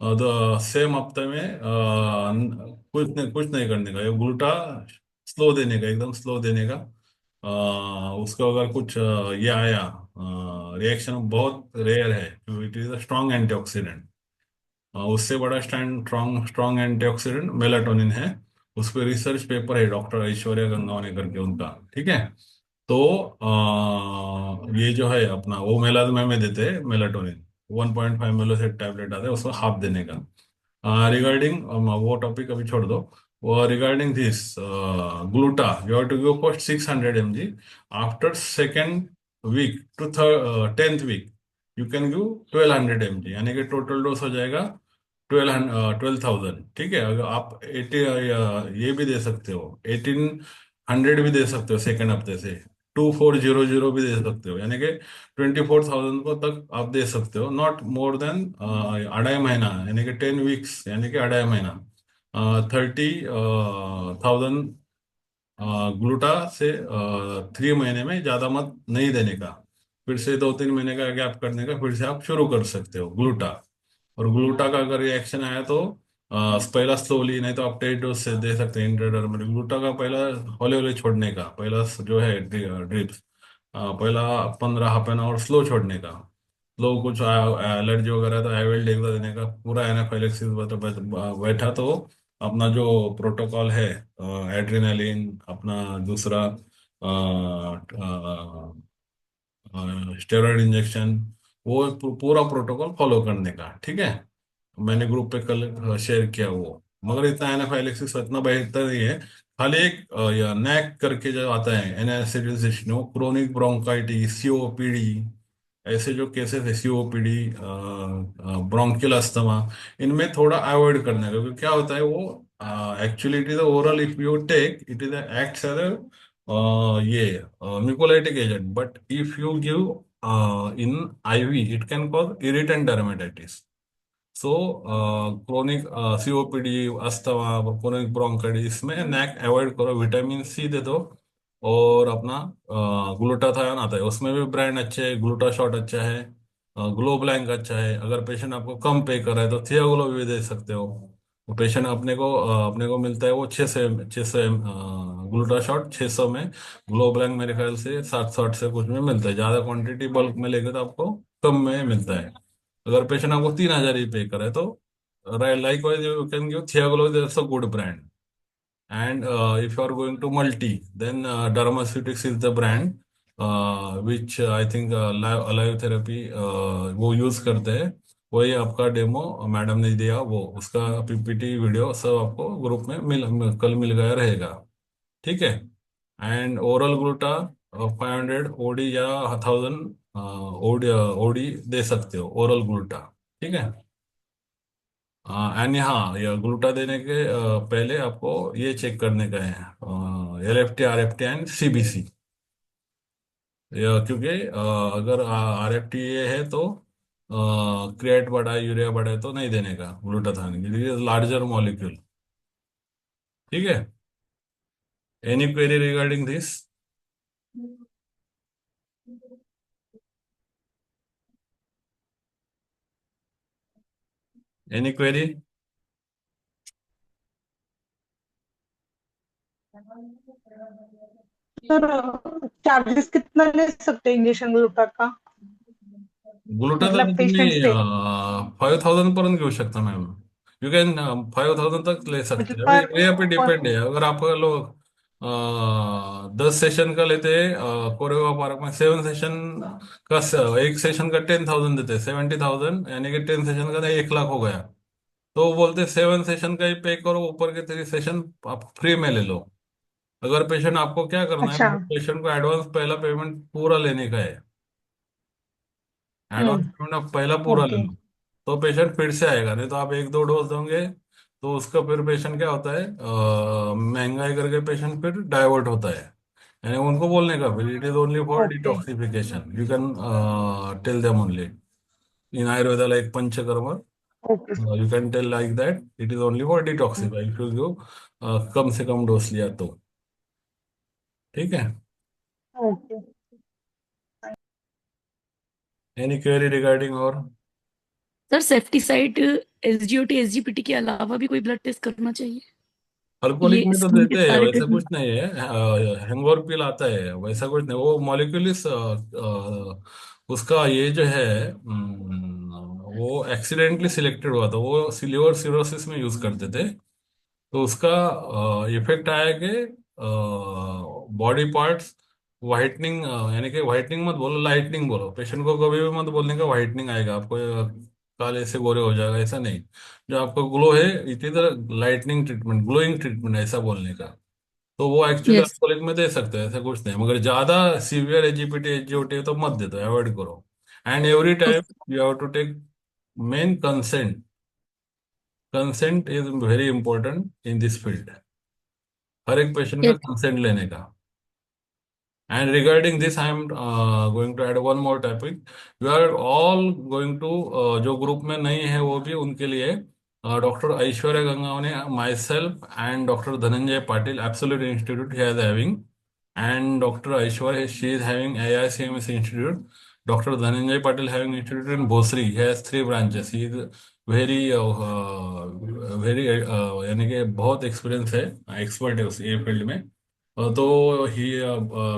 और सेम हफ्ते में कुछ नहीं करने का। ये ग्लूटा स्लो देने का, एकदम स्लो देने का। उसको अगर कुछ ये आया रिएक्शन, बहुत रेयर है, it is a strong antioxidant. उससे बड़ा स्ट्रॉन्ग स्ट्रॉन्ग एंटीऑक्सीडेंट मेलाटोनिन है। उस पर रिसर्च पेपर है डॉक्टर ऐश्वर्या गंगावने करके उनका, ठीक है। तो ये जो है अपना वो मेलाजमा में देते हैं मेलाटोनिन, 1.5 मिलो से टैबलेट आता है, उसको हाफ देने का। रिगार्डिंग वो टॉपिक अभी छोड़ दो। वो regarding this gluta you have to give for 600 mg। After second week to 10th week you can give 1200 mg, यानी कि टोटल डोज हो जाएगा 12,000। ठीक है, अगर आप 80 ये भी दे सकते हो, 1800 भी दे सकते हो सेकेंड हफ्ते से, 2400 भी दे सकते हो, यानी कि 24,000 को तक आप दे सकते हो, नॉट मोर देन 2.5 महीना, यानी कि 10 वीक्स, यानी कि 2.5 महीना। 30,000 ग्लूटा से 3 महीने में ज्यादा मत नहीं देने का। फिर से 2-3 महीने का गैप करने का, फिर से आप शुरू कर सकते हो ग्लूटा। और ग्लूटा का अगर रिएक्शन आया तो पहला स्लोली, नहीं तो आप टेट डोज से दे सकते हैं इंट्राडर्मल। ग्लूटा का पहला हौले हौले छोड़ने का, पहला जो है ड्रिप्स, पहला 15 हाफ एन आवर स्लो छोड़ने का। स्लो कुछ एलर्जी वगैरह तो एविल डेक्सा देने का, पूरा एनाफाइलेक्सिस बैठा तो अपना जो प्रोटोकॉल है, एड्रेनालिन, अपना दूसरा स्टेरॉइड इंजेक्शन, वो पूरा प्रोटोकॉल फॉलो करने का, ठीक है। मैंने ग्रुप पे कल शेयर किया वो। मगर इतना एनाफाइलेक्सिस इतना बेहतर नहीं है। खाली एक नैक करके जो आता है एनासिडिन, क्रोनिक ब्रोंकाइटिस, सीओपीडी, ऐसे जो केसेस है, सीओपीडी, ब्रोंकियल अस्थमा, इनमें थोड़ा अवॉइड करना है। क्योंकि क्या होता है वो, actually it is oral, if you take it is acts as ये mucolytic agent, but if you give in IV it can cause irritant dermatitis. So chronic COPD, asthma, chronic bronchitis में NAC avoid करो, vitamin C दे दो। और अपना glutathione आता है, उसमें भी ब्रांड अच्छे है, ग्लूटा शॉट अच्छा है, ग्लो ब्लैंक अच्छा है। अगर पेशेंट आपको कम पे कर रहा है तो थियाग्लो भी दे सकते हो। वो पेशेंट अपने को मिलता है वो 600 ग्लूटा शॉट 600 में, ग्लो ब्लैंक मेरे ख्याल से 760 से कुछ में मिलता है। ज़्यादा क्वांटिटी बल्क में लेके तो आपको कम में मिलता है। अगर पेशेंट आपको 3,000 ही पे करे तो likewise you can give Thiago, that's a good brand। And if you are going to multi, then Dermaceutics is the brand which I think alive therapy वो यूज करते हैं। वही आपका डेमो मैडम ने दिया, वो उसका पीपीटी वीडियो सब आपको ग्रुप में कल मिल गया रहेगा, ठीक है। एंड ओरल ग्लूटा 500 ओडी या 1,000 ओडी ओडी दे सकते हो ओरल ग्लूटा, ठीक है। एंड हाँ, ये ग्लूटा देने के पहले आपको ये चेक करने का है, LFT, RFT एंड CBC। क्योंकि अगर RFT ये है तो क्रिएट बढ़ा है, यूरिया बढ़ा है तो नहीं देने का ग्लूटाथान, लार्जर मॉलिक्यूल, ठीक है। Any query regarding this? Any query? Sir charges कितना ले सकते हैं इंजेक्शन ग्लूटा का? ग्लुटाचा मतलब तुम्ही पेशेंट से 5000 पर्यंत घेऊ शकता मॅम. यू कॅन 5000 तक ले सकते मतलब हैं. अभी पर ये पे डिपेंड है. अगर आप लोग 10 सेशन का लेते हैं कोरेगा पार्क में, 7 सेशन का एक सेशन का 10,000 देते हैं, 70,000, यानी कि 10 सेशन का 1 लाख हो गया. तो वो बोलते 7 सेशन का ही पे करो, ऊपर के 3 सेशन आप फ्री में ले लो. अगर पेशेंट, आपको क्या करना है, अच्छा। पेशेंट को एडवांस पहला पेमेंट पूरा लेने का है. एडवांस हम्म। पेमेंट आप पहला पूरा ले ओके। लो, तो पेशेंट फिर से आएगा. नहीं तो आप 1-2 डोज दोगे तो उसका फिर पेशेंट क्या होता है, महंगाई करके पेशेंट फिर डाइवर्ट होता है. यानी उनको बोलने का फिर, it is only for okay. Detoxification, you can tell them only in Ayurveda like Panchakarma. Okay. You can tell like that it is only for detoxify, if you give कम से कम डोज लिया तो. ठीक है. ओके। एनी क्वेरी रिगार्डिंग और? Sir सेफ्टिसाइड SGOT SGPT के अलावा भी कोई ब्लड टेस्ट करना चाहिए? अल्कोहलिक ये में तो स्किन के देते हैं, सारे वैसा कुछ ट्रीटमेंट। नहीं है. हैंगओवर पिल आता है, वैसा कुछ नहीं. वो मॉलिक्यूलिस उसका ये जो है, वो एक्सीडेंटली सिलेक्टेड हुआ था. वो लिवर सिरोसिस में यूज करते थे. तो उसका इफेक्ट आया कि बॉडी पार्ट्स वाइटनिंग, यानी कि वाइटनिंग मत बोलो, लाइटनिंग बोलो. पेशेंट को कभी भी मत बोलने का वाइटनिंग आएगा आपको, काले से गोरे हो जाएगा, ऐसा नहीं. जो आपको ग्लो है, इसी तरह लाइटनिंग ट्रीटमेंट, ग्लोइंग ट्रीटमेंट, ऐसा बोलने का. तो वो एक्चुअली यस। अल्कोहलिक में दे सकते हैं, ऐसा कुछ नहीं. मगर ज्यादा सीवियर एजीपीटी एचजीओटी है तो मत दे दो, अवॉइड करो. एंड एवरी तो time you have to take main consent. Consent is very important in this field. हर एक पेशेंट का यस। कंसेंट लेने का. And regarding this, I am going to add one more topic. We are all going to जो group में नहीं है वो भी उनके लिए, doctor Aishwarya Gangawane, my self and doctor Dhananjay Patil, absolute institute he is having, and Dr. Aishwarya, she is having AICMS Institute. Dr. Dhananjay Patil having institute in Bhosri. He has 3 branches. He is very very यानी कि बहुत experience है, expert है उस ये field में. तो ही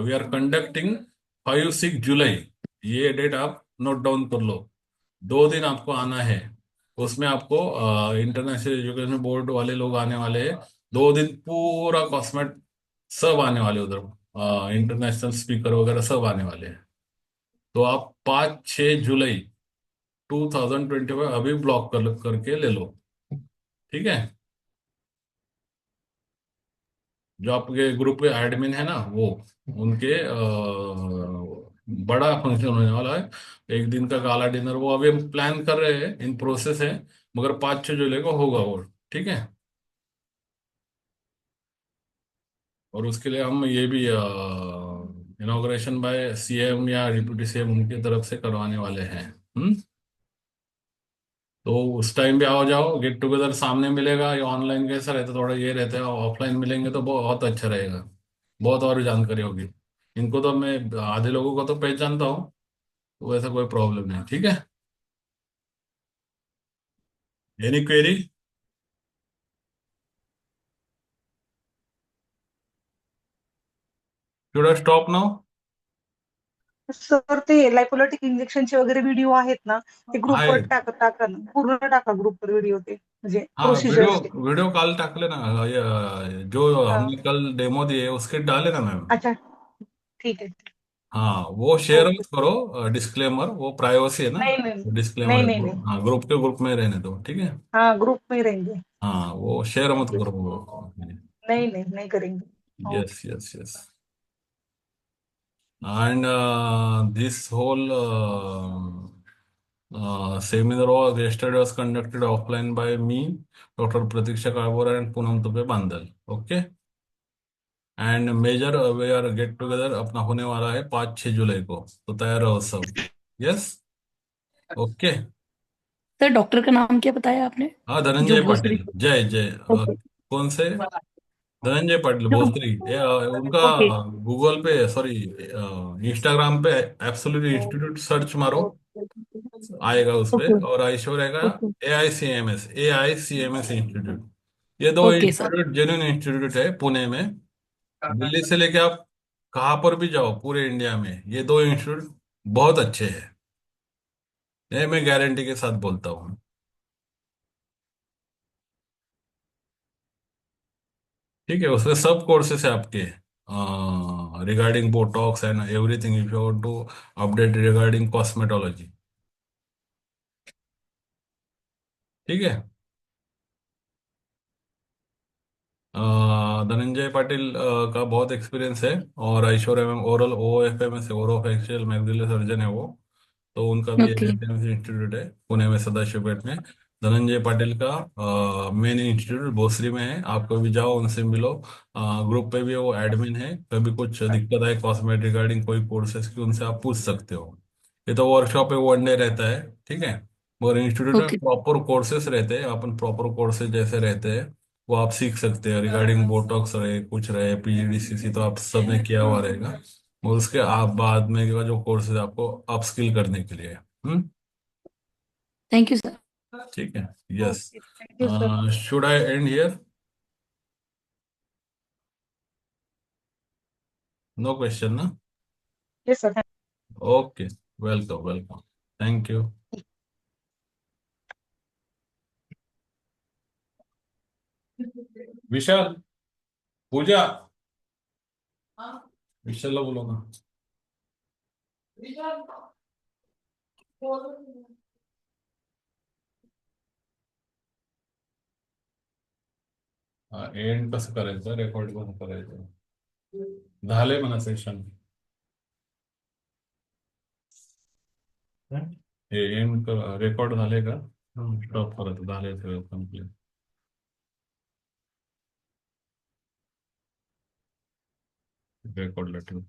we are conducting 5-6 जुलाई. ये डेट आप नोट डाउन कर लो. 2 दिन आपको आना है. उसमें आपको इंटरनेशनल एजुकेशन बोर्ड वाले लोग आने वाले हैं. 2 दिन पूरा कॉस्मेट सब आने वाले उधर, इंटरनेशनल स्पीकर वगैरह सब आने वाले हैं. तो आप 5-6 जुलाई 2025 अभी ब्लॉक करके ले लो. ठीक है. जो आपके ग्रुप के एडमिन है ना, वो उनके बड़ा फंक्शन होने वाला है. एक दिन का गाला डिनर, वो अभी हम प्लान कर रहे हैं, इन प्रोसेस है. मगर 5-6 जुलाई को होगा वो. ठीक है. और उसके लिए हम ये भी इनॉग्रेशन बाय सीएम या डिप्यूटी सीएम उनकी तरफ से करवाने वाले हैं. हम्म. तो उस टाइम भी आओ जाओ, गेट टुगेदर सामने मिलेगा. या ऑनलाइन कैसा रहता है, थोड़ा ये रहता है. ऑफलाइन मिलेंगे तो बहुत अच्छा रहेगा, बहुत और जानकारी होगी. इनको तो मैं आधे लोगों को तो पहचानता हूँ, तो वैसा कोई प्रॉब्लम नहीं. ठीक है. Any query? Should I stop now? Sir ते लायकोलायटिक इंजेक्शनचे वगैरे व्हिडिओ आहेत ना, ते ग्रुपवर आहे. टाका ना, पूर्ण टाका ग्रुपवर व्हिडिओ, ते म्हणजे हाँ, वीडियो प्रोसिजरचे. वीडियो कॉल टाकले ना. जो हमने कल डेमो दिए उसके डाले ना मैम. अच्छा, ठीक है. हाँ, वो शेयर ओके. मत करो, डिस्क्लेमर, वो प्राइवेसी है ना. नहीं नहीं डिस्क्लेमर नहीं है नहीं वो. नहीं. हाँ, ग्रुप के ग्रुप में रहने दो. ठीक है. हाँ, ग्रुप में ही रहेंगे. हाँ, वो शेयर मत ओके. करो वो. नहीं नहीं नहीं करेंगे. Yes, yes, yes. And this whole seminar was yesterday was conducted offline by me, Dr. Pratiksha Kabura and Poonam Tupe Bandal. Okay. And major way are get together अपना होने वाला है 5-6 जुलाई को. तो तैयार रहो सब. यस. ओके. सर डॉक्टर का नाम क्या बताया आपने? हाँ, जो धनंजय भोसरी। पाटिल. जय जय ओके। कौन से? धनंजय पाटिल जो। भोसरी. उनका ओके। गूगल पे, सॉरी, इंस्टाग्राम पे एब्सोल्यूट इंस्टीट्यूट सर्च मारो, आएगा उस पे. ओके। और ऐश्वर्या का ओके। ए आई सी एम एस इंस्टीट्यूट. ये दो okay sir. Institute genuine institute है पुणे में. दिल्ली से लेके आप कहाँ पर भी जाओ पूरे इंडिया में, ये दो इंस्टीट्यूट बहुत अच्छे हैं, ये मैं गारंटी के साथ बोलता हूँ। ठीक है, उसमें सब कोर्सेस है आपके, regarding botox and everything if you want to update regarding cosmetology. ठीक है। धनंजय पाटिल का बहुत एक्सपीरियंस है, और ऐश्वर्या मैम ओरल OFM से ओरो फैक्शियल मैक्सिलरी सर्जन है वो, तो उनका भी ओके। रेसिडेंसी इंस्टीट्यूट है पुणे में सदाशिवपेट में। धनंजय पाटिल का मेन इंस्टीट्यूट भोसरी में है, आप कभी जाओ उनसे मिलो। ग्रुप पे भी वो एडमिन है, कभी कुछ दिक्कत आए कॉस्मेटिक रिगार्डिंग कोई कोर्सेज की उनसे आप पूछ सकते हो। ये तो वर्कशॉप है, 1 डे रहता है। ठीक है, मगर इंस्टीट्यूट में ओके। प्रॉपर कोर्सेज रहते हैं, अपन प्रॉपर कोर्सेज जैसे रहते हैं वो आप सीख सकते हैं। रिगार्डिंग बोटॉक्स रहे कुछ रहे PGDCC तो आप सबने किया हुआ रहेगा, और उसके आप बाद में का जो कोर्स है आपको अपस्किल करने के लिए। हम्म। Thank you sir. ठीक है। Yes. Okay, thank you sir. Should I end here? No question ना? Yes sir. Okay, welcome welcome, thank you. Vishal, Pooja, विशालला बोलो ना। एंड कसं करायचं, रेकॉर्ड कसं करायचं, झालंय म्हणा सेशन, हे एंड रेकॉर्ड झाले का? स्टॉप करत झाले सगळं कंप्लीट, रेकॉर्डला ठेव.